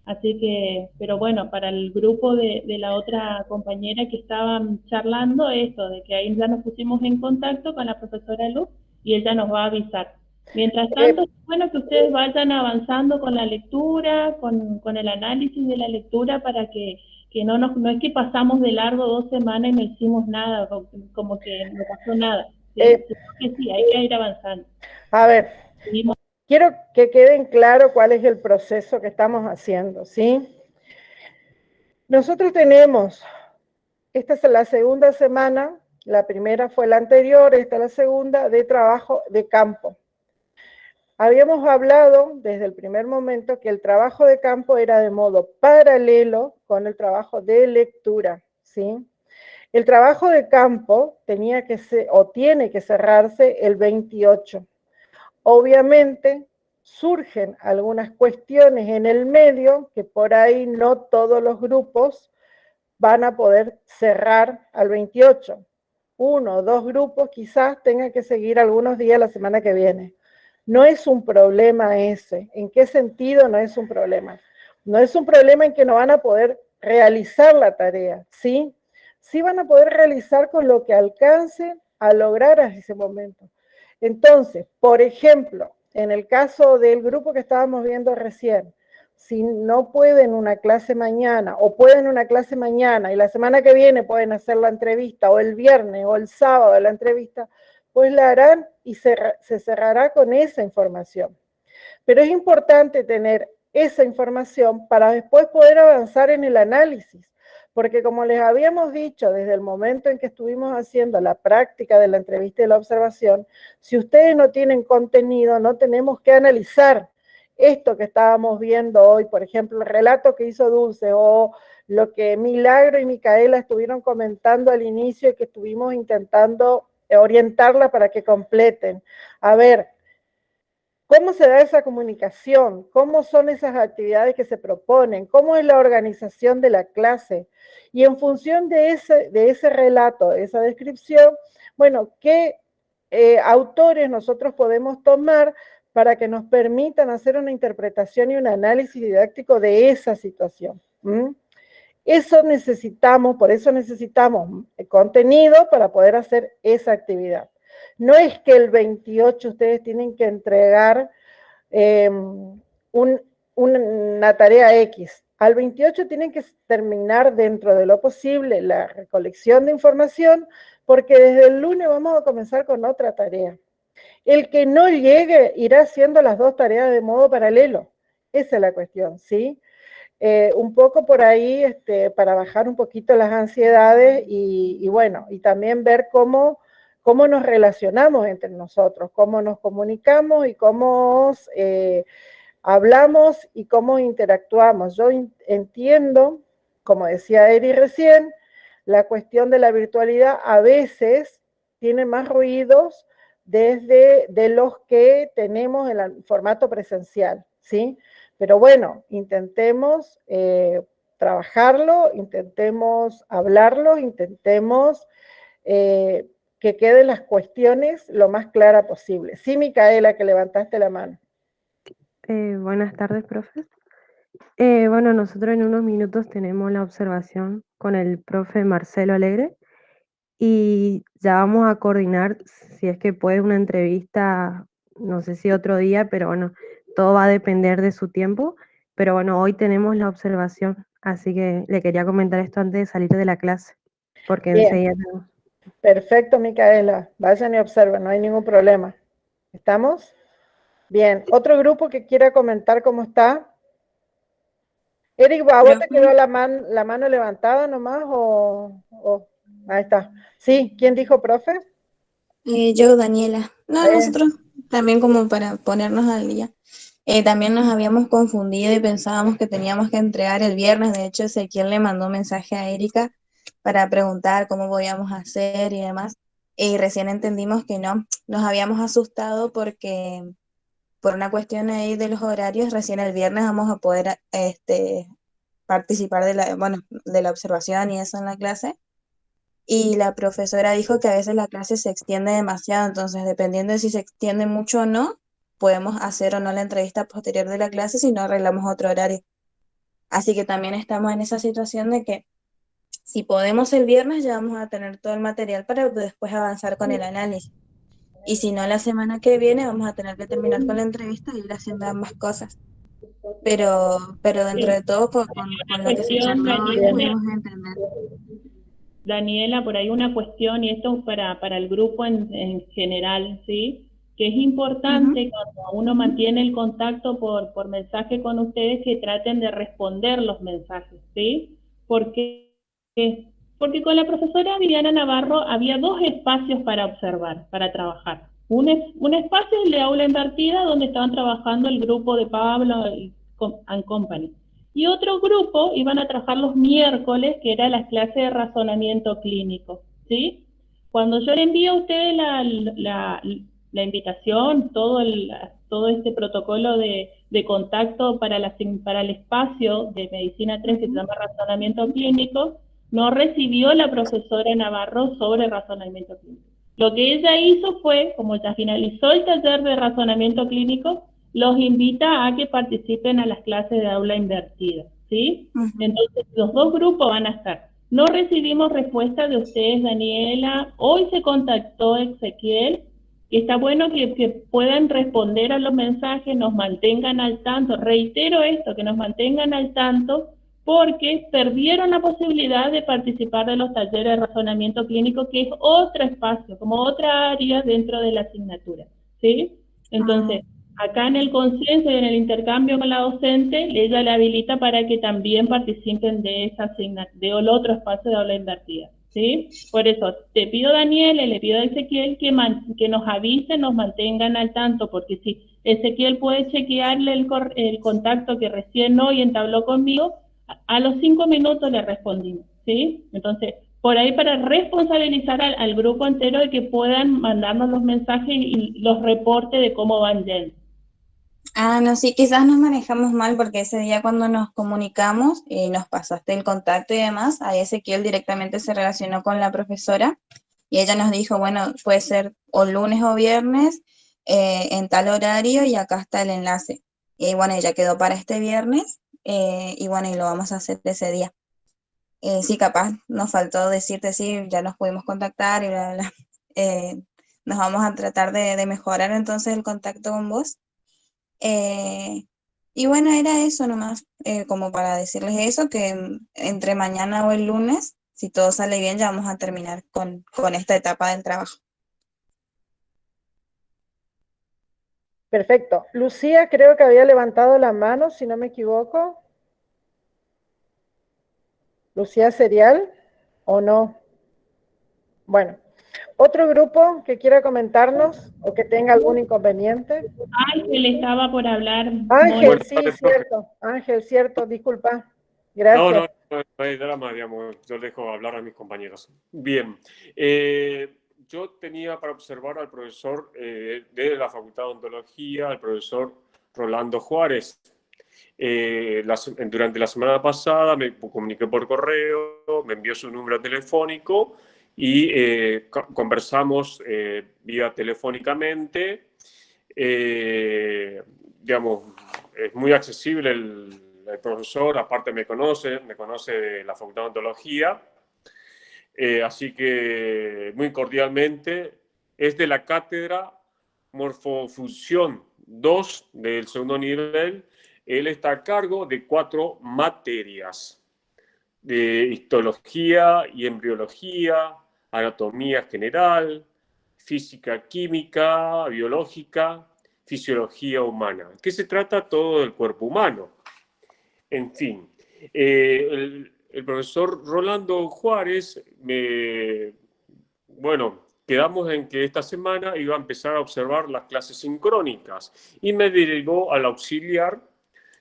Así que, pero bueno, para el grupo de la otra compañera que estaban charlando, esto, de que ahí ya nos pusimos en contacto con la profesora Luz y ella nos va a avisar. Mientras tanto, es bueno que ustedes vayan avanzando con la lectura, con el análisis de la lectura, para que no es que pasamos de largo 2 semanas y no hicimos nada, como que no pasó nada. Sí, hay que ir avanzando. A ver, quiero que queden claro cuál es el proceso que estamos haciendo, ¿sí? Nosotros tenemos, esta es la segunda semana, la primera fue la anterior, esta es la segunda, de trabajo de campo. Habíamos hablado desde el primer momento que el trabajo de campo era de modo paralelo con el trabajo de lectura, ¿sí? El trabajo de campo tenía que ser, o tiene que cerrarse el 28. Obviamente surgen algunas cuestiones en el medio que por ahí no todos los grupos van a poder cerrar al 28. 1 o 2 grupos quizás tengan que seguir algunos días la semana que viene. No es un problema ese. ¿En qué sentido no es un problema? No es un problema en que no van a poder realizar la tarea, ¿sí? Sí van a poder realizar con lo que alcancen a lograr a ese momento. Entonces, por ejemplo, en el caso del grupo que estábamos viendo recién, si no pueden una clase mañana, o pueden una clase mañana y la semana que viene pueden hacer la entrevista, o el viernes o el sábado la entrevista, pues la harán y se cerrará con esa información. Pero es importante tener esa información para después poder avanzar en el análisis, porque como les habíamos dicho desde el momento en que estuvimos haciendo la práctica de la entrevista y la observación, si ustedes no tienen contenido, no tenemos que analizar esto que estábamos viendo hoy, por ejemplo, el relato que hizo Dulce, o lo que Milagro y Micaela estuvieron comentando al inicio y que estuvimos intentando orientarla para que completen. A ver, ¿cómo se da esa comunicación? ¿Cómo son esas actividades que se proponen? ¿Cómo es la organización de la clase? Y en función de ese relato, de esa descripción, bueno, ¿qué autores nosotros podemos tomar para que nos permitan hacer una interpretación y un análisis didáctico de esa situación? Eso necesitamos, por eso necesitamos contenido para poder hacer esa actividad. No es que el 28 ustedes tienen que entregar una tarea X. Al 28 tienen que terminar dentro de lo posible la recolección de información, porque desde el lunes vamos a comenzar con otra tarea. El que no llegue irá haciendo las dos tareas de modo paralelo. Esa es la cuestión, ¿sí? Un poco por ahí, para bajar un poquito las ansiedades y bueno, y también ver cómo nos relacionamos entre nosotros, cómo nos comunicamos y cómo hablamos y cómo interactuamos. Yo entiendo, como decía Eri recién, la cuestión de la virtualidad a veces tiene más ruidos de los que tenemos en el formato presencial, ¿sí? Pero bueno, intentemos trabajarlo, intentemos hablarlo, intentemos que queden las cuestiones lo más clara posible. Sí, Micaela, que levantaste la mano. Buenas tardes, profe. Bueno, nosotros en unos minutos tenemos la observación con el profe Marcelo Alegre y ya vamos a coordinar, si es que puede, una entrevista, no sé si otro día, pero bueno, todo va a depender de su tiempo. Pero bueno, hoy tenemos la observación, así que le quería comentar esto antes de salir de la clase, porque Bien. enseguida tenemos. Perfecto, Micaela. Vayan y observen, no hay ningún problema. ¿Estamos? Bien. ¿Otro grupo que quiera comentar cómo está? Eric, ¿a vos te quedó la mano levantada nomás o...? Ahí está. Sí, ¿quién dijo, profe? Yo, Daniela. No, nosotros también como para ponernos al día. También nos habíamos confundido y pensábamos que teníamos que entregar el viernes. De hecho, Ezequiel le mandó un mensaje a Erika para preguntar cómo podíamos hacer y demás. Y recién entendimos que no. Nos habíamos asustado porque por una cuestión ahí de los horarios, recién el viernes vamos a poder participar de la observación y eso en la clase. Y la profesora dijo que a veces la clase se extiende demasiado, entonces dependiendo de si se extiende mucho o no, podemos hacer o no la entrevista posterior de la clase si no arreglamos otro horario. Así que también estamos en esa situación de que si podemos el viernes ya vamos a tener todo el material para después avanzar con el análisis. Y si no, la semana que viene vamos a tener que terminar con la entrevista y ir haciendo ambas cosas. Pero dentro de todo, con lo que se charló hoy, pudimos entender. Daniela, por ahí una cuestión, y esto para el grupo en general, ¿sí? Que es importante cuando uno mantiene el contacto por mensaje con ustedes, que traten de responder los mensajes, ¿sí? Porque con la profesora Viviana Navarro había dos espacios para observar, para trabajar. Un espacio, el de aula invertida, donde estaban trabajando el grupo de Pablo and Company. Y otro grupo iban a trabajar los miércoles, que era las clases de razonamiento clínico, ¿sí? Cuando yo le envío a ustedes la invitación, todo este protocolo de contacto para el espacio de Medicina 3 que se llama razonamiento clínico, no recibió la profesora Navarro sobre razonamiento clínico. Lo que ella hizo fue, como ya finalizó el taller de razonamiento clínico, los invita a que participen a las clases de aula invertida, ¿sí? Entonces, los dos grupos van a estar. No recibimos respuesta de ustedes, Daniela. Hoy se contactó Ezequiel, Y está bueno que puedan responder a los mensajes, nos mantengan al tanto. Reitero esto, que nos mantengan al tanto, porque perdieron la posibilidad de participar de los talleres de razonamiento clínico, que es otro espacio, como otra área dentro de la asignatura, ¿sí? Entonces, acá en el consenso y en el intercambio con la docente, ella le habilita para que también participen de esa de otro espacio de aula invertida, ¿sí? Por eso, te pido, Daniel, y le pido a Ezequiel que nos avisen, nos mantengan al tanto, porque si Ezequiel puede chequearle el contacto que recién hoy entabló conmigo, a los 5 minutos le respondimos, ¿sí? Entonces, por ahí para responsabilizar al grupo entero de que puedan mandarnos los mensajes y los reportes de cómo van yendo. Ah, no, sí, quizás nos manejamos mal porque ese día cuando nos comunicamos y nos pasaste el contacto y demás, ahí Ezequiel directamente se relacionó con la profesora y ella nos dijo, bueno, puede ser o lunes o viernes en tal horario y acá está el enlace. Y bueno, ella quedó para este viernes y bueno, y lo vamos a hacer ese día. Sí, capaz nos faltó decirte, sí, ya nos pudimos contactar y bla, bla, bla. Nos vamos a tratar de mejorar entonces el contacto con vos. Y bueno, era eso nomás, como para decirles eso, que entre mañana o el lunes, si todo sale bien, ya vamos a terminar con esta etapa del trabajo. Perfecto. Lucía creo que había levantado la mano, si no me equivoco. Lucía Serial, ¿o no? Bueno, ¿otro grupo que quiera comentarnos o que tenga algún inconveniente? Ángel estaba por hablar. Ángel, sí, cierto. Ángel, cierto, disculpa. Gracias. No hay drama, digamos, yo dejo hablar a mis compañeros. Bien, yo tenía para observar al profesor de la Facultad de Odontología, al profesor Rolando Juárez. Durante la semana pasada me comuniqué por correo, me envió su número telefónico y conversamos vía telefónicamente. Digamos, es muy accesible el profesor, aparte me conoce de la Facultad de Odontología, así que muy cordialmente es de la cátedra Morfofunción 2 del segundo nivel. Él está a cargo de 4 materias, de histología y embriología, anatomía general, física química, biológica, fisiología humana. ¿Qué se trata? Todo del cuerpo humano. En fin, el profesor Rolando Juárez, quedamos en que esta semana iba a empezar a observar las clases sincrónicas y me derivó al auxiliar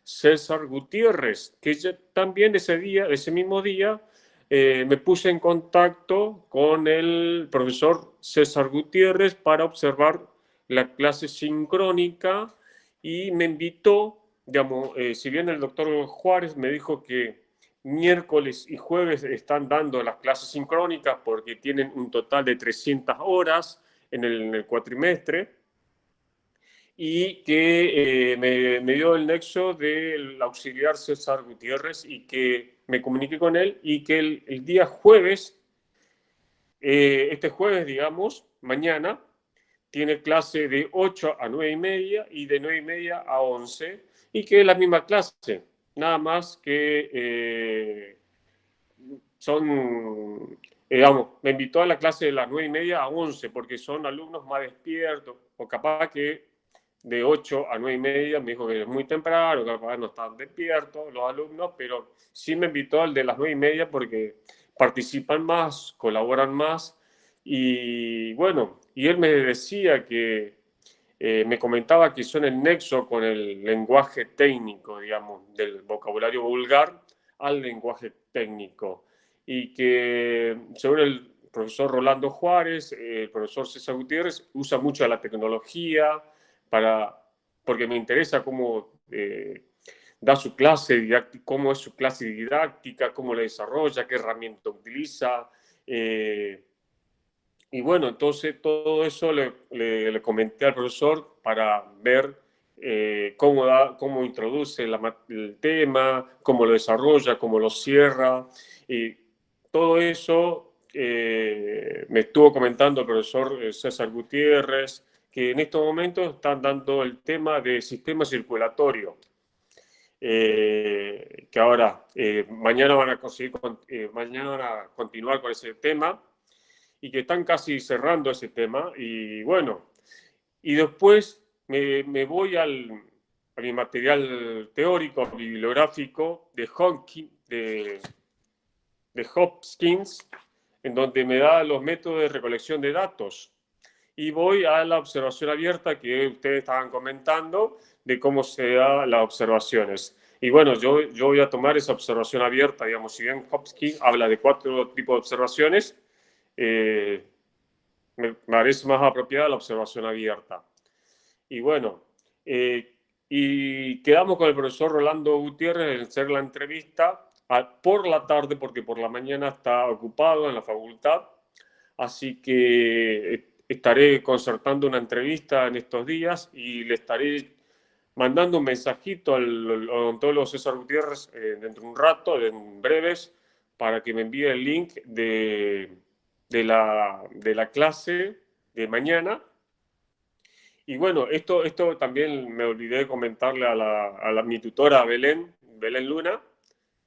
César Gutiérrez, que también ese mismo día, me puse en contacto con el profesor César Gutiérrez para observar la clase sincrónica y me invitó, digamos, si bien el doctor Juárez me dijo que miércoles y jueves están dando las clases sincrónicas porque tienen un total de 300 horas en el cuatrimestre, y que me dio el nexo del auxiliar César Gutiérrez y que me comuniqué con él y que el día jueves, este jueves, digamos, mañana, tiene clase de 8 a 9:30 y de 9:30 a 11, y que es la misma clase, nada más que me invitó a la clase de las 9:30 a 11 porque son alumnos más despiertos, o capaz que de 8 a 9:30 me dijo que es muy temprano, capaz no están despiertos los alumnos, pero sí me invitó al de las 9:30 porque participan más, colaboran más, y bueno, y él me decía que me comentaba que son el nexo con el lenguaje técnico, digamos, del vocabulario vulgar al lenguaje técnico, y que según el profesor Rolando Juárez, el profesor César Gutiérrez usa mucho la tecnología porque me interesa cómo da su clase didáctica, cómo es su clase didáctica, cómo la desarrolla, qué herramienta utiliza. Y bueno, entonces todo eso le comenté al profesor para ver cómo introduce el tema, cómo lo desarrolla, cómo lo cierra. Y todo eso me estuvo comentando el profesor César Gutiérrez, que en estos momentos están dando el tema de sistema circulatorio. Que ahora, mañana van a continuar con ese tema y que están casi cerrando ese tema. Y bueno, y después me voy a mi material teórico, bibliográfico de Hopkins, en donde me da los métodos de recolección de datos. Y voy a la observación abierta que ustedes estaban comentando, de cómo se dan las observaciones. Y bueno, yo voy a tomar esa observación abierta, digamos, si bien Hopkins habla de 4 tipos de observaciones, me parece más apropiada la observación abierta. Y bueno, y quedamos con el profesor Rolando Gutiérrez en hacer la entrevista por la tarde, porque por la mañana está ocupado en la facultad, así que estaré concertando una entrevista en estos días y le estaré mandando un mensajito al odontólogo César Gutiérrez dentro de un rato, en breves, para que me envíe el link de la clase de mañana. Y bueno, esto también me olvidé de comentarle a mi tutora Belén Luna,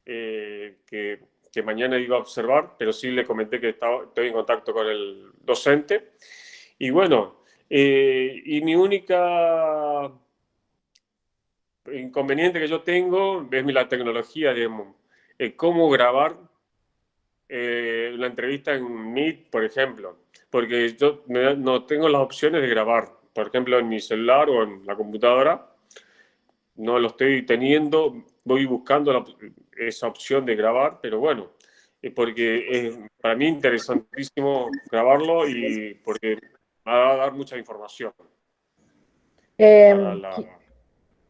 que mañana iba a observar, pero sí le comenté que estoy en contacto con el docente. Y bueno, y mi única inconveniente que yo tengo es la tecnología, digamos, cómo grabar la entrevista en Meet, por ejemplo, porque yo no tengo las opciones de grabar, por ejemplo, en mi celular o en la computadora, no lo estoy teniendo, voy buscando esa opción de grabar, pero bueno, porque es para mí interesantísimo grabarlo y porque me va a dar mucha información.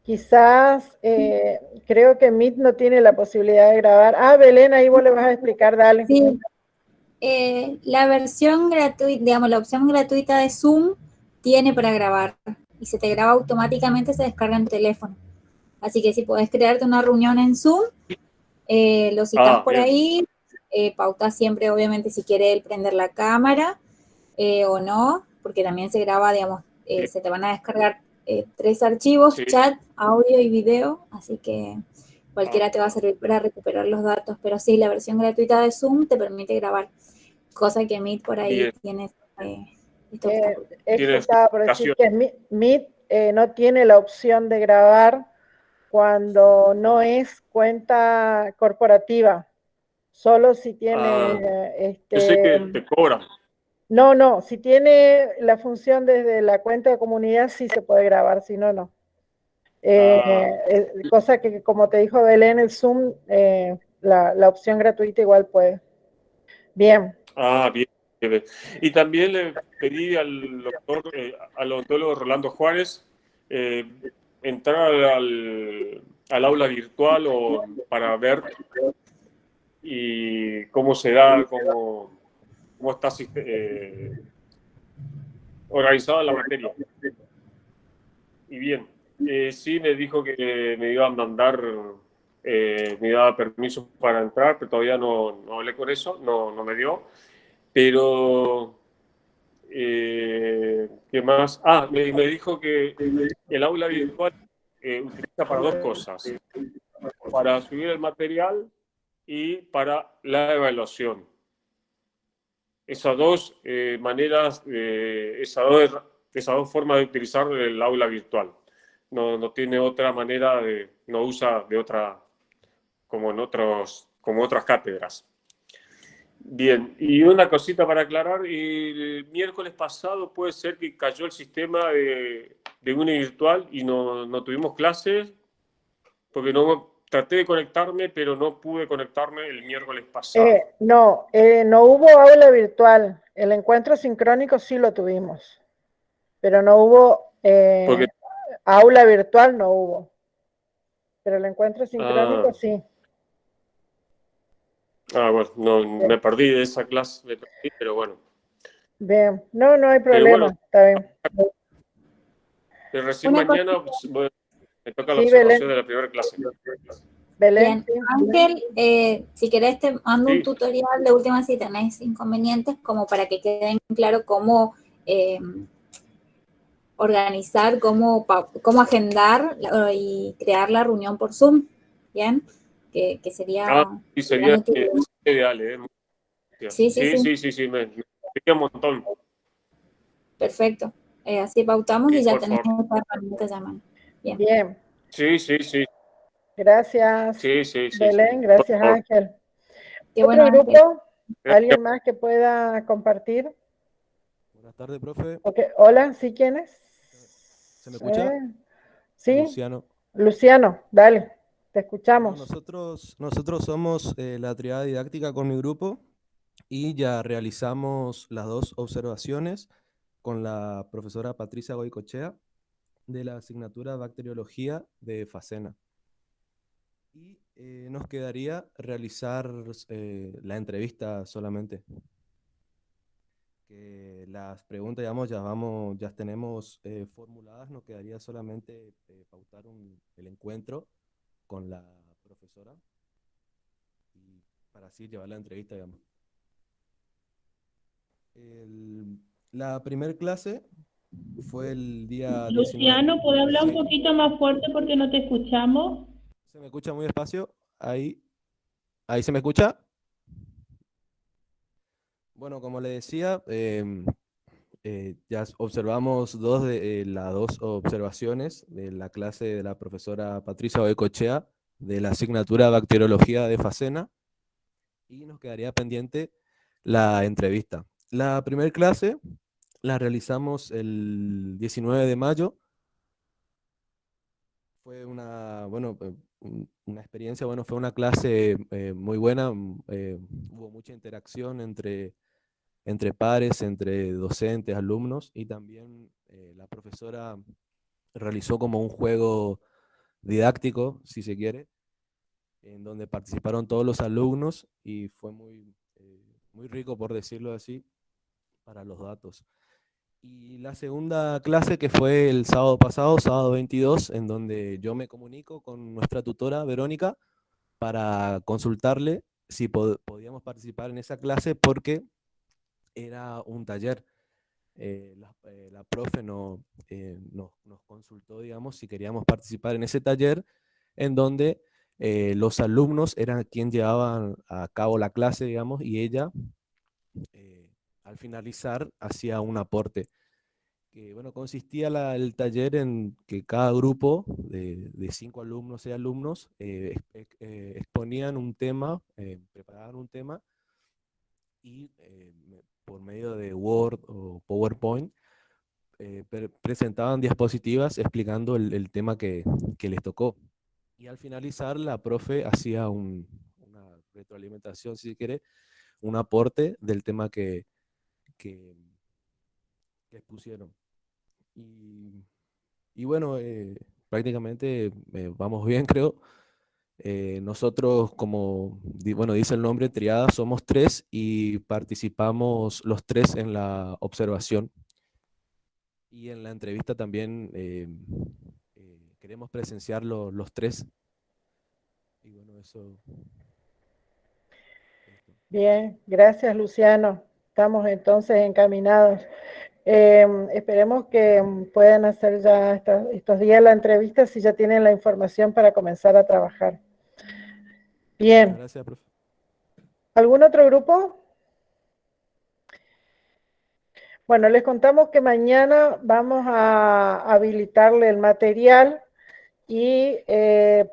Quizás creo que Meet no tiene la posibilidad de grabar. Belén, ahí vos le vas a explicar, dale. Sí. La versión gratuita, digamos, la opción gratuita de Zoom tiene para grabar y se te graba automáticamente, se descarga en tu teléfono. Así que si podés crearte una reunión en Zoom, lo citas por ahí, pautas siempre, obviamente, si quiere él prender la cámara o no, porque también se graba, digamos, se te van a descargar 3 archivos, chat, audio y video, así que cualquiera te va a servir para recuperar los datos, pero sí, la versión gratuita de Zoom te permite grabar, cosa que Meet por ahí tiene estaba por decir que Meet no tiene la opción de grabar cuando no es cuenta corporativa, solo si tiene... yo sé que te cobran. No, si tiene la función desde la cuenta de comunidad sí se puede grabar, si no, no. Cosa que, como te dijo Belén, el Zoom, la opción gratuita igual puede. Bien. Bien. Y también le pedí al odontólogo Rolando Juárez entrar al aula virtual para ver y cómo se da, cómo está organizada la materia. Y bien, sí me dijo que me iba a mandar, me daba permiso para entrar, pero todavía no hablé con eso, no me dio. Pero, ¿qué más? Me dijo que el aula virtual utiliza para 2 cosas, para subir el material y para la evaluación. Esas 2 maneras, esas dos formas de utilizar el aula virtual. No tiene otra manera, no usa de otra, como otras cátedras. Bien, y una cosita para aclarar, el miércoles pasado puede ser que cayó el sistema de Uni virtual y no tuvimos clases, porque traté de conectarme, pero no pude conectarme el miércoles pasado. No hubo aula virtual, el encuentro sincrónico sí lo tuvimos, pero no hubo aula virtual, no hubo, pero el encuentro sincrónico sí. Bueno, me perdí de esa clase, pero bueno. Bien, no hay problema, está bien. Recién mañana me toca la observación de la primera clase. Belén. Bien. Ángel, si querés te mando un tutorial de última si tenés inconvenientes, como para que queden claro cómo organizar cómo agendar y crear la reunión por Zoom, ¿bien? Que sería, Sí, sería útil. sería ideal, ¿eh? Sí, Me serviría un montón. Perfecto. Así pautamos Sí, y ya por tenemos favor. esta herramienta ya a mano. Bien. Bien. Sí. Gracias, Sí. Belén. Por Gracias, favor. Ángel. Qué ¿Otro bueno, Ángel. grupo? ¿Alguien más que pueda compartir? Buenas tardes, profe. Okay. Hola, ¿sí quién es? ¿Se me escucha? Sí. Luciano. Luciano, dale, te escuchamos. Bueno, nosotros somos la triada didáctica con mi grupo y ya realizamos las 2 observaciones con la profesora Patricia Goicochea de la asignatura Bacteriología de Facena. Y nos quedaría realizar la entrevista solamente. Que las preguntas, digamos, ya tenemos formuladas, nos quedaría solamente pautar el encuentro con la profesora y para así llevar la entrevista, digamos. La primera clase fue el día 19. Luciano, ¿puedo hablar Sí. un poquito más fuerte porque no te escuchamos? ¿Se me escucha muy despacio? Ahí se me escucha. Bueno, como le decía, ya observamos las 2 observaciones de la clase de la profesora Patricia Goicochea de la asignatura Bacteriología de Facena y nos quedaría pendiente la entrevista. La primera clase la realizamos el 19 de mayo. Fue una experiencia, fue una clase muy buena, hubo mucha interacción entre pares, entre docentes, alumnos, y también la profesora realizó como un juego didáctico, si se quiere, en donde participaron todos los alumnos y fue muy rico, por decirlo así, para los datos. Y la segunda clase, que fue el sábado pasado, sábado 22, en donde yo me comunico con nuestra tutora, Verónica, para consultarle si podíamos participar en esa clase porque era un taller. La profe nos consultó, digamos, si queríamos participar en ese taller en donde los alumnos eran quienes llevaban a cabo la clase, digamos, y ella al finalizar hacía un aporte. Que, consistía el taller en que cada grupo de 5 alumnos, 6 alumnos, exponían un tema, preparaban un tema y por medio de Word o PowerPoint presentaban diapositivas explicando el tema que les tocó. Y al finalizar, la profe hacía una retroalimentación, si se quiere, un aporte del tema que expusieron. Y bueno, prácticamente vamos bien, creo. Nosotros, como dice el nombre, triada, somos 3 y participamos los 3 en la observación. Y en la entrevista también queremos presenciar los 3. Y bueno, eso. Bien, gracias, Luciano. Estamos entonces encaminados. Esperemos que puedan hacer ya estos días la entrevista si ya tienen la información para comenzar a trabajar. Bien. Gracias, profe. ¿Algún otro grupo? Bueno, les contamos que mañana vamos a habilitarle el material y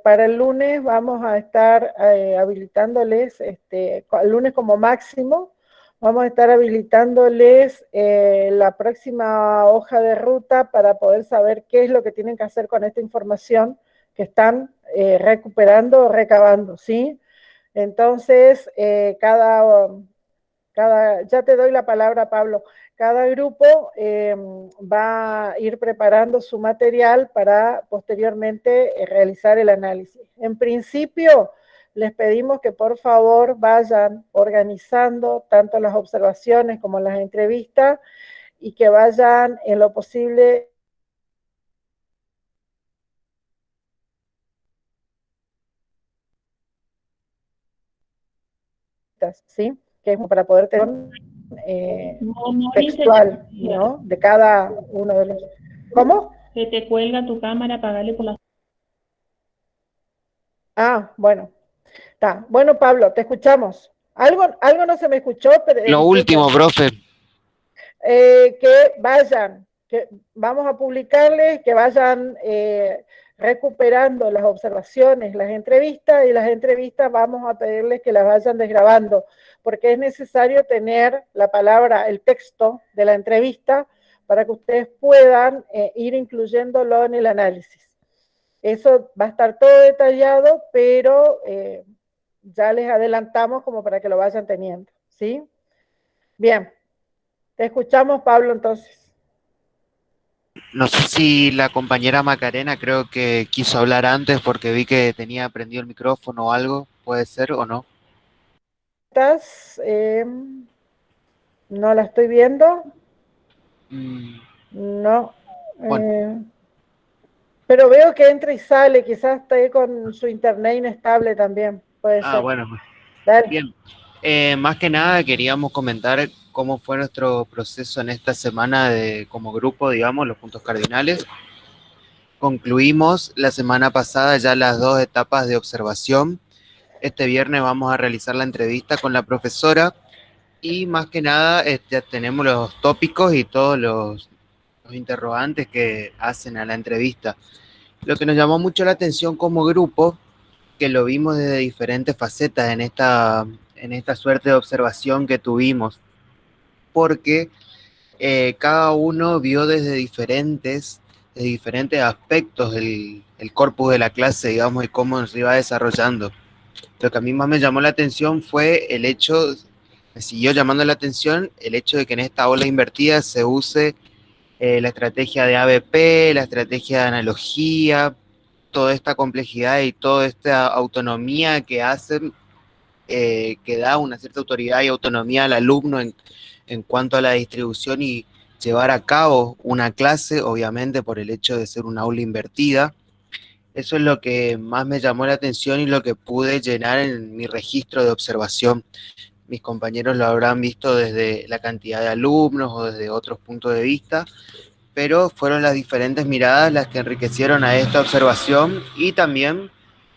para el lunes vamos a estar habilitándoles, el lunes como máximo, vamos a estar habilitándoles la próxima hoja de ruta para poder saber qué es lo que tienen que hacer con esta información que están recuperando o recabando, ¿sí? Entonces, ya te doy la palabra, Pablo. Cada grupo va a ir preparando su material para posteriormente realizar el análisis. En principio, les pedimos que por favor vayan organizando tanto las observaciones como las entrevistas y que vayan en lo posible ¿sí? Que es para poder tener textual, ¿no? De cada uno de los... ¿Cómo? Se te cuelga tu cámara, apagale por la... Ah, bueno. Está. Bueno, Pablo, te escuchamos. Algo no se me escuchó, pero Lo último, profe. que vayan, que vamos a publicarles, que vayan recuperando las observaciones, las entrevistas, y las entrevistas vamos a pedirles que las vayan desgrabando, porque es necesario tener la palabra, el texto de la entrevista, para que ustedes puedan ir incluyéndolo en el análisis. Eso va a estar todo detallado, pero ya les adelantamos como para que lo vayan teniendo, ¿sí? Bien, te escuchamos, Pablo, entonces. No sé si la compañera Macarena creo que quiso hablar antes porque vi que tenía prendido el micrófono o algo, puede ser o no. ¿Estás? No la estoy viendo. No. Bueno. Pero veo que entra y sale, quizás está ahí con su internet inestable también, puede ser. Bueno. Dale. Bien. Más que nada queríamos comentar cómo fue nuestro proceso en esta semana como grupo, digamos, los puntos cardinales. Concluimos la semana pasada ya las 2 etapas de observación. Este viernes vamos a realizar la entrevista con la profesora y más que nada ya tenemos los tópicos y todos los interrogantes que hacen a la entrevista. Lo que nos llamó mucho la atención como grupo, que lo vimos desde diferentes facetas en esta suerte de observación que tuvimos, porque cada uno vio desde diferentes aspectos el corpus de la clase, digamos, y cómo se iba desarrollando. Lo que a mí más me llamó la atención fue me siguió llamando la atención el hecho de que en esta ola invertida se use la estrategia de ABP, la estrategia de analogía, toda esta complejidad y toda esta autonomía que hacen, que da una cierta autoridad y autonomía al alumno en cuanto a la distribución y llevar a cabo una clase, obviamente por el hecho de ser una aula invertida. Eso es lo que más me llamó la atención y lo que pude llenar en mi registro de observación. Mis compañeros lo habrán visto desde la cantidad de alumnos o desde otros puntos de vista, pero fueron las diferentes miradas las que enriquecieron a esta observación y también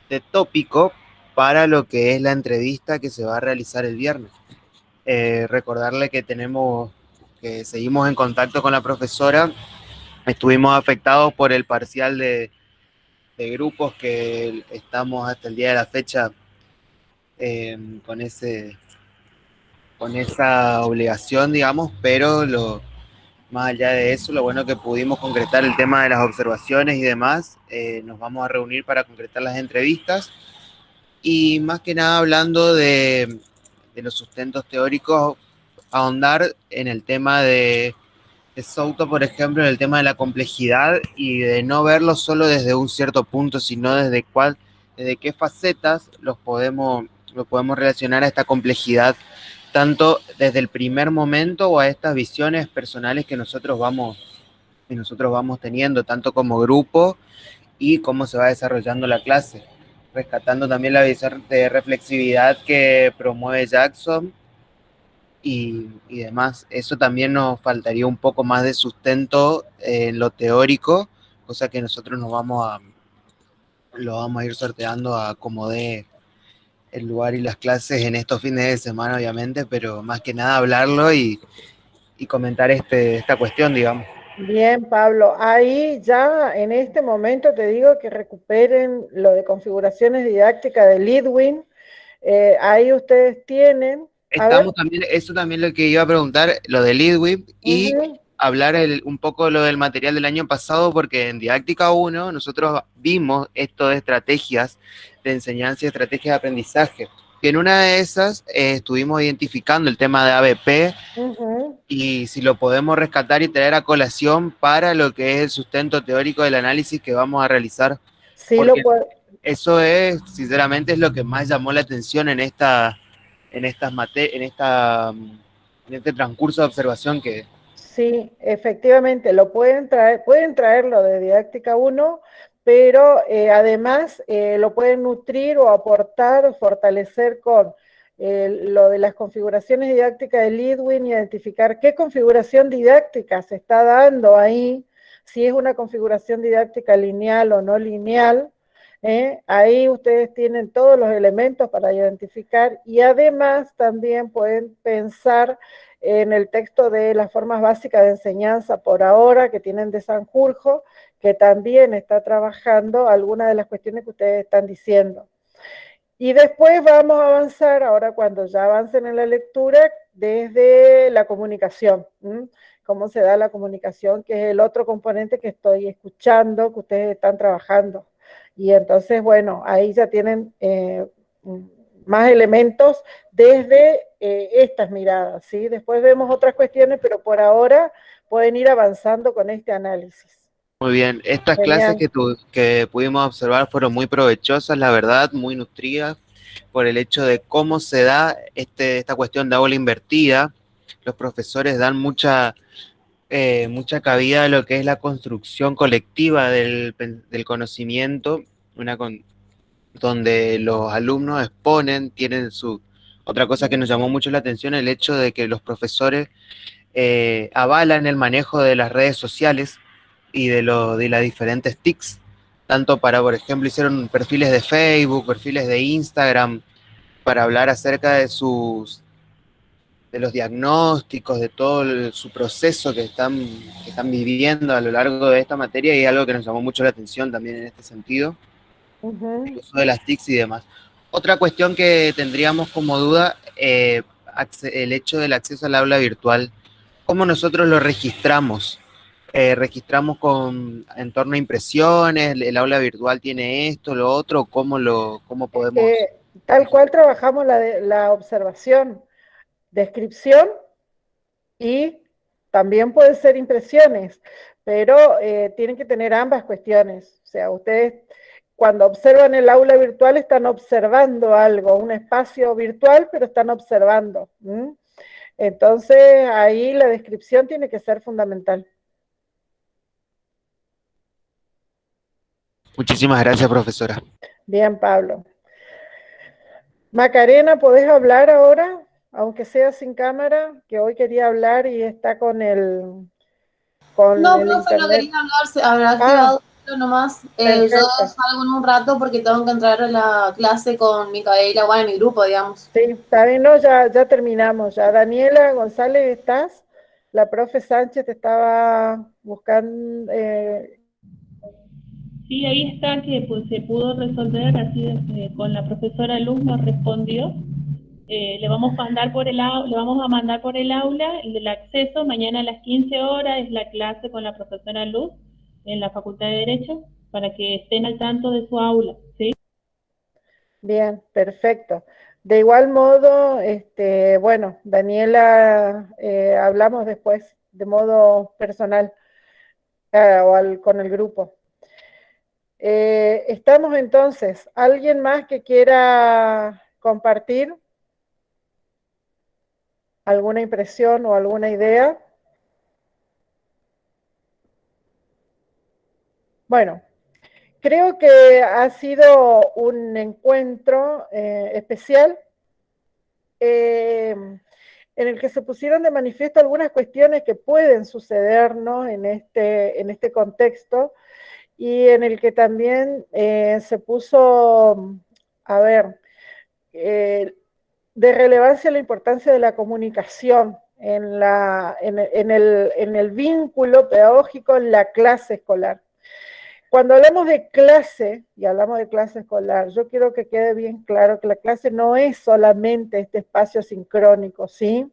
de tópico para lo que es la entrevista que se va a realizar el viernes. Recordarle que seguimos en contacto con la profesora. Estuvimos afectados por el parcial de grupos que estamos hasta el día de la fecha con esa obligación, digamos, pero más allá de eso, lo bueno que pudimos concretar el tema de las observaciones y demás. Nos vamos a reunir para concretar las entrevistas y más que nada hablando de los sustentos teóricos, ahondar en el tema de Souto, por ejemplo, en el tema de la complejidad y de no verlo solo desde un cierto punto, sino desde qué facetas lo podemos relacionar a esta complejidad, tanto desde el primer momento o a estas visiones personales que nosotros vamos teniendo, tanto como grupo y cómo se va desarrollando la clase, rescatando también la visión de reflexividad que promueve Jackson y demás. Eso también nos faltaría un poco más de sustento en lo teórico, cosa que nosotros lo vamos a ir sorteando a como dé el lugar y las clases en estos fines de semana, obviamente, pero más que nada hablarlo y comentar esta cuestión, digamos. Bien, Pablo, ahí ya en este momento te digo que recuperen lo de configuraciones didácticas de Leadwin. Ahí ustedes tienen... Eso también lo que iba a preguntar, lo de Leadwin, y hablar un poco lo del material del año pasado, porque en Didáctica 1 nosotros vimos esto de estrategias de enseñanza y estrategias de aprendizaje, que en una de esas estuvimos identificando el tema de ABP, y si lo podemos rescatar y traer a colación para lo que es el sustento teórico del análisis que vamos a realizar. Sí, eso sinceramente, es lo que más llamó la atención en este transcurso de observación que... Sí, efectivamente, lo pueden traerlo de Didáctica 1, pero además lo pueden nutrir o aportar o fortalecer con lo de las configuraciones didácticas de Leadwin, identificar qué configuración didáctica se está dando ahí si es una configuración didáctica lineal o no lineal. Ahí ustedes tienen todos los elementos para identificar y además también pueden pensar en el texto de las formas básicas de enseñanza por ahora que tienen de Sanjurjo, que también está trabajando algunas de las cuestiones que ustedes están diciendo. Y después vamos a avanzar, ahora cuando ya avancen en la lectura, desde la comunicación. Cómo se da la comunicación, que es el otro componente que estoy escuchando, que ustedes están trabajando. Y entonces, bueno, ahí ya tienen más elementos desde estas miradas, ¿sí? Después vemos otras cuestiones, pero por ahora pueden ir avanzando con este análisis. Muy bien, estas clases que pudimos observar fueron muy provechosas, la verdad, muy nutridas, por el hecho de cómo se da esta cuestión de aula invertida. Los profesores dan mucha cabida a lo que es la construcción colectiva del conocimiento, donde los alumnos exponen, tienen su... Otra cosa que nos llamó mucho la atención, el hecho de que los profesores avalan el manejo de las redes sociales y de las diferentes TICs, tanto para, por ejemplo, hicieron perfiles de Facebook, perfiles de Instagram, para hablar acerca de los diagnósticos, de todo su proceso que están viviendo a lo largo de esta materia, y algo que nos llamó mucho la atención también en este sentido, el uso de las TICs y demás. Otra cuestión que tendríamos como duda, el hecho del acceso al aula virtual, ¿cómo nosotros lo registramos? ¿Registramos en torno a impresiones? ¿El aula virtual tiene esto, lo otro? ¿Cómo podemos...? Tal cual trabajamos la observación, descripción y también puede ser impresiones, pero tienen que tener ambas cuestiones. O sea, ustedes cuando observan el aula virtual están observando algo, un espacio virtual, pero están observando. Entonces ahí la descripción tiene que ser fundamental. Muchísimas gracias, profesora. Bien, Pablo. Macarena, ¿podés hablar ahora? Aunque sea sin cámara, que hoy quería hablar y está con el... No, profe, no quería hablar, se habrá activado nomás. Yo salgo en un rato porque tengo que entrar a la clase con Micaela, bueno, en mi grupo, digamos. Sí, está bien, no, ya terminamos. Ya. Daniela González, ¿estás? La profe Sánchez te estaba buscando... Sí, ahí está que pues se pudo resolver, así con la profesora Luz nos respondió. Le vamos a mandar por el aula el acceso. Mañana a las 15 horas es la clase con la profesora Luz en la Facultad de Derecho, para que estén al tanto de su aula, ¿sí? Bien, perfecto. De igual modo, bueno, Daniela, hablamos después de modo personal con el grupo. Estamos entonces, ¿alguien más que quiera compartir alguna impresión o alguna idea? Bueno, creo que ha sido un encuentro especial en el que se pusieron de manifiesto algunas cuestiones que pueden sucedernos en este contexto, y en el que también se puso, a ver, de relevancia la importancia de la comunicación en el vínculo pedagógico en la clase escolar. Cuando hablamos de clase, y hablamos de clase escolar, yo quiero que quede bien claro que la clase no es solamente este espacio sincrónico, ¿sí?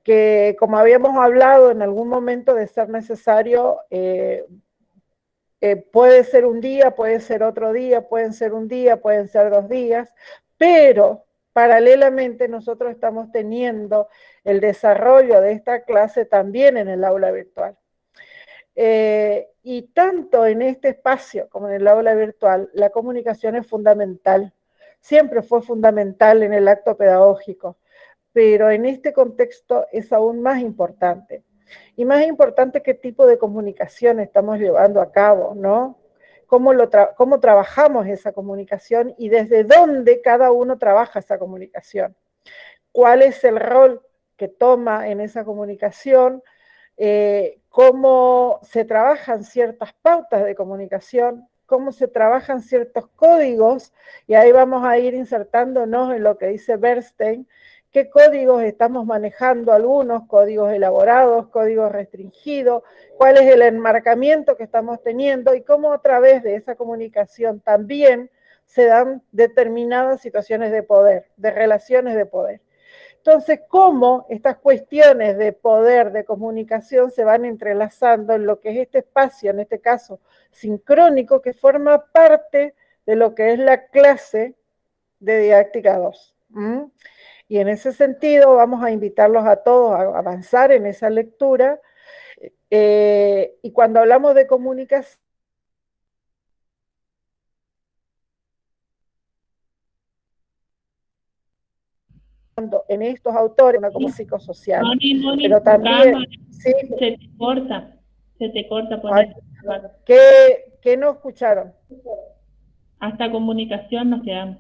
Que como habíamos hablado en algún momento de ser necesario, puede ser un día, puede ser otro día, pueden ser un día, pueden ser 2 días, pero paralelamente nosotros estamos teniendo el desarrollo de esta clase también en el aula virtual. Y tanto en este espacio como en el aula virtual, la comunicación es fundamental, siempre fue fundamental en el acto pedagógico, pero en este contexto es aún más importante. Y más importante qué tipo de comunicación estamos llevando a cabo, ¿no? Cómo trabajamos esa comunicación y desde dónde cada uno trabaja esa comunicación. ¿Cuál es el rol que toma en esa comunicación cómo se trabajan ciertas pautas de comunicación, cómo se trabajan ciertos códigos, y ahí vamos a ir insertándonos en lo que dice Bernstein, qué códigos estamos manejando, algunos códigos elaborados, códigos restringidos, cuál es el enmarcamiento que estamos teniendo y cómo a través de esa comunicación también se dan determinadas situaciones de poder, de relaciones de poder. Entonces, cómo estas cuestiones de poder, de comunicación, se van entrelazando en lo que es este espacio, en este caso sincrónico, que forma parte de lo que es la clase de didáctica 2. Y en ese sentido vamos a invitarlos a todos a avanzar en esa lectura, y cuando hablamos de comunicación, en estos autores, una como psicosocial, pero también sí, se te corta poner. ¿Qué no escucharon? Hasta comunicación nos quedamos.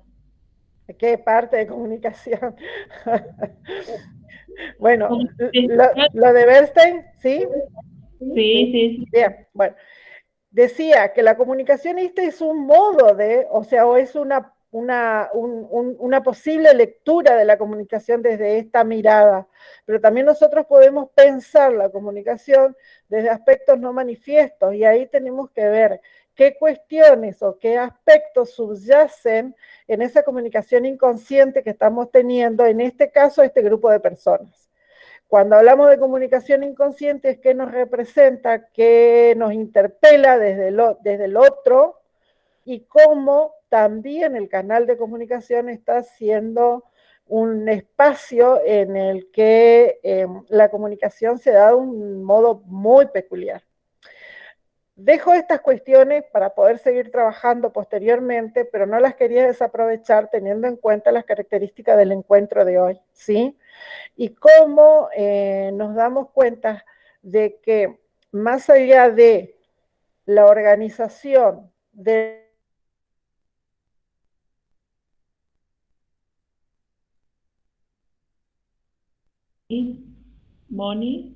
¿Qué parte de comunicación? Bueno, lo de Bernstein, ¿sí? Sí. Bien, bueno. Decía que la comunicación es un modo de, o es una posible lectura de la comunicación desde esta mirada, pero también nosotros podemos pensar la comunicación desde aspectos no manifiestos, y ahí tenemos que ver qué cuestiones o qué aspectos subyacen en esa comunicación inconsciente que estamos teniendo, en este caso, este grupo de personas. Cuando hablamos de comunicación inconsciente, es qué nos representa, qué nos interpela desde el otro, y cómo también el canal de comunicación está siendo un espacio en el que la comunicación se da de un modo muy peculiar. Dejo estas cuestiones para poder seguir trabajando posteriormente, pero no las quería desaprovechar teniendo en cuenta las características del encuentro de hoy, ¿sí? Y cómo nos damos cuenta de que más allá de la organización de Moni,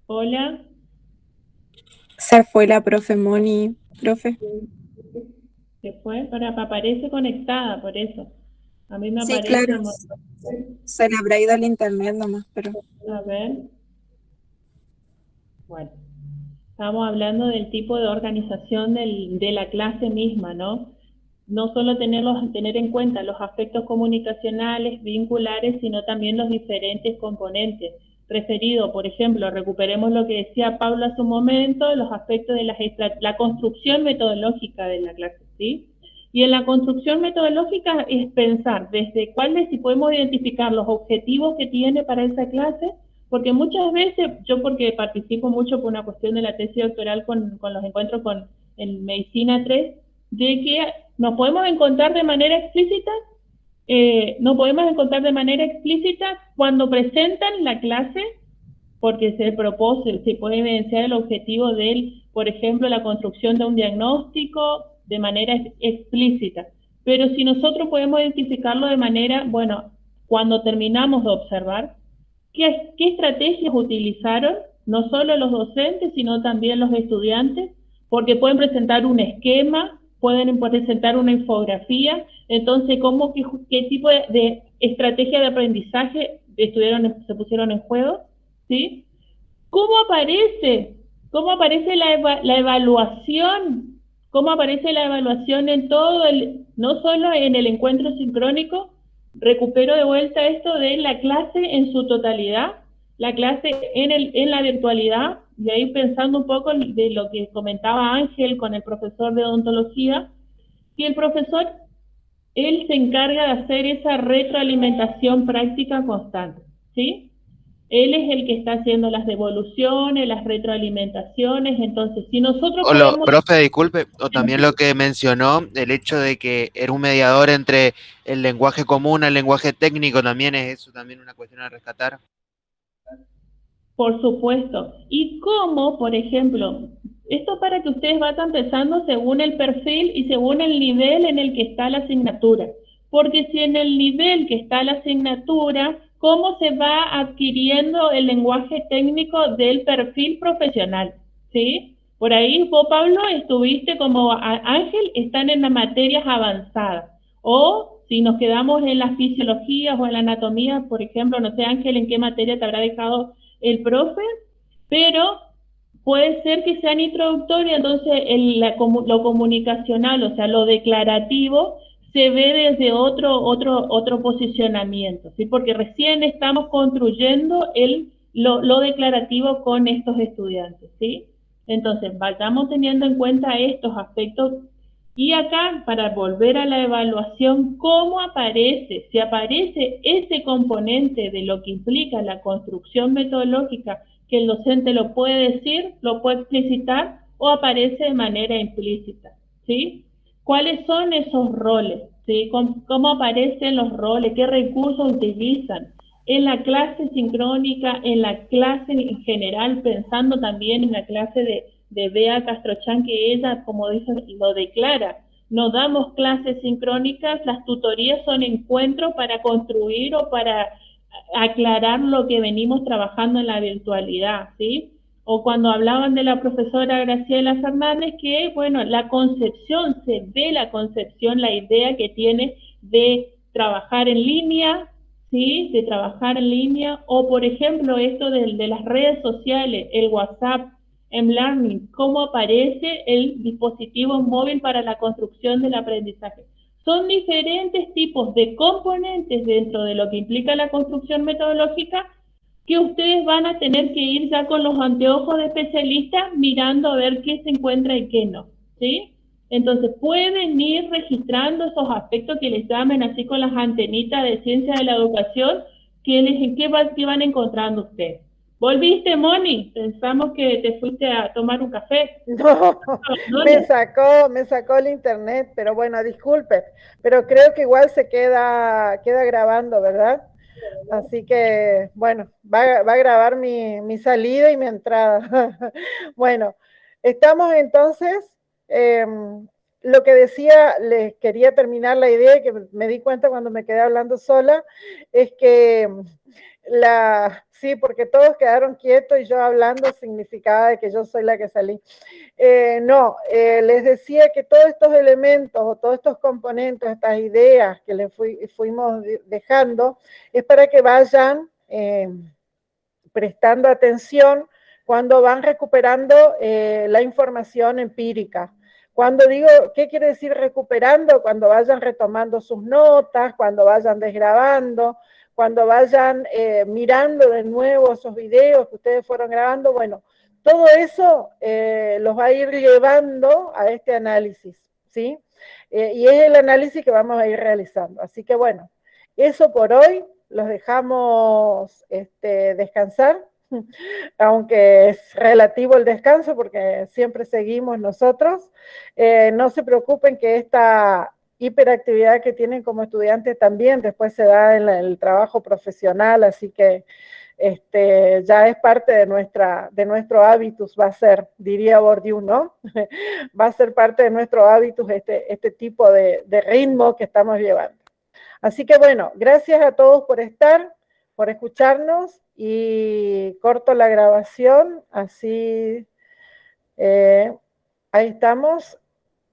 hola. Se fue la profe Moni, profe. Se fue, pero aparece conectada, por eso. A mí me Sí, aparece. claro. Se le habrá ido al internet nomás, pero. A ver. Bueno, estamos hablando del tipo de organización de la clase misma, ¿no? No solo tener en cuenta los aspectos comunicacionales, vinculares, sino también los diferentes componentes. Referido, por ejemplo, recuperemos lo que decía Pablo hace un momento, los aspectos de la construcción metodológica de la clase, ¿sí? Y en la construcción metodológica es pensar desde cuáles, si podemos identificar los objetivos que tiene para esa clase, porque muchas veces, yo porque participo mucho por una cuestión de la tesis doctoral con los encuentros en Medicina 3, de que nos podemos encontrar de manera explícita, cuando presentan la clase, porque se puede evidenciar el objetivo de, por ejemplo, la construcción de un diagnóstico de manera explícita. Pero si nosotros podemos identificarlo de manera, cuando terminamos de observar, ¿qué estrategias utilizaron? No solo los docentes, sino también los estudiantes, porque pueden presentar un esquema, pueden presentar una infografía. Entonces, ¿qué tipo de estrategia de aprendizaje se pusieron en juego? ¿Sí? ¿Cómo aparece la evaluación? ¿Cómo aparece la evaluación en todo no solo en el encuentro sincrónico? Recupero de vuelta esto de la clase en su totalidad, la clase en la virtualidad, y ahí pensando un poco de lo que comentaba Ángel con el profesor de odontología, que el profesor, él se encarga de hacer esa retroalimentación práctica constante, ¿sí? Él es el que está haciendo las devoluciones, las retroalimentaciones. Entonces, si nosotros podemos... Profe, disculpe, o también lo que mencionó, el hecho de que era un mediador entre el lenguaje común y el lenguaje técnico, también es eso, también una cuestión a rescatar. Por supuesto. Y cómo, por ejemplo, esto para que ustedes vayan pensando según el perfil y según el nivel en el que está la asignatura. porque si en el nivel que está la asignatura, cómo se va adquiriendo el lenguaje técnico del perfil profesional, ¿sí? Por ahí vos, Pablo, estuviste como Ángel, están en las materias avanzadas. O si nos quedamos en las fisiologías o en la anatomía, por ejemplo, no sé, Ángel, en qué materia te habrá dejado el profe, pero puede ser que sean introductorias, entonces lo comunicacional, o sea, lo declarativo, se ve desde otro posicionamiento, ¿sí? Porque recién estamos construyendo lo declarativo con estos estudiantes, ¿sí? Entonces, vayamos teniendo en cuenta estos aspectos. Y acá, para volver a la evaluación, ¿cómo aparece? Si aparece ese componente de lo que implica la construcción metodológica, que el docente lo puede decir, lo puede explicitar, o aparece de manera implícita, ¿sí? ¿Cuáles son esos roles? ¿Sí? ¿Cómo aparecen los roles? ¿Qué recursos utilizan? En la clase sincrónica, en la clase en general, pensando también en la clase de Bea Castrochán, que ella, como dice, lo declara. No damos clases sincrónicas, las tutorías son encuentros para construir o para aclarar lo que venimos trabajando en la virtualidad, ¿sí? O cuando hablaban de la profesora Graciela Fernández, que, bueno, la concepción, se ve la concepción, la idea que tiene de trabajar en línea, ¿sí? De trabajar en línea, o por ejemplo esto de las redes sociales, el WhatsApp, mLearning, cómo aparece el dispositivo móvil para la construcción del aprendizaje. Son diferentes tipos de componentes dentro de lo que implica la construcción metodológica que ustedes van a tener que ir ya con los anteojos de especialistas mirando a ver qué se encuentra y qué no, ¿sí? Entonces pueden ir registrando esos aspectos que les llamen así con las antenitas de ciencia de la educación, qué van encontrando ustedes. ¿Volviste, Moni? Pensamos que te fuiste a tomar un café. No, me sacó el internet, pero bueno, disculpe, pero creo que igual se queda grabando, ¿verdad? Así que, bueno, va a grabar mi salida y mi entrada. Bueno, estamos entonces, lo que decía, les quería terminar la idea, que me di cuenta cuando me quedé hablando sola, es que sí, porque todos quedaron quietos y yo hablando significaba de que yo soy la que salí. Les decía que todos estos elementos o todos estos componentes, estas ideas que les fuimos dejando, es para que vayan prestando atención cuando van recuperando la información empírica. Cuando digo, ¿qué quiere decir recuperando? Cuando vayan retomando sus notas, cuando vayan desgrabando, cuando vayan mirando de nuevo esos videos que ustedes fueron grabando, bueno, todo eso los va a ir llevando a este análisis, ¿sí? Y es el análisis que vamos a ir realizando. Así que bueno, eso por hoy, los dejamos descansar, aunque es relativo el descanso porque siempre seguimos nosotros. No se preocupen que esta hiperactividad que tienen como estudiantes también después se da en el trabajo profesional, así que ya es parte de nuestro hábitus, va a ser, diría Bourdieu, ¿no? Va a ser parte de nuestro hábitus este tipo de ritmo que estamos llevando. Así que bueno, gracias a todos por estar, por escucharnos, y corto la grabación, así ahí estamos.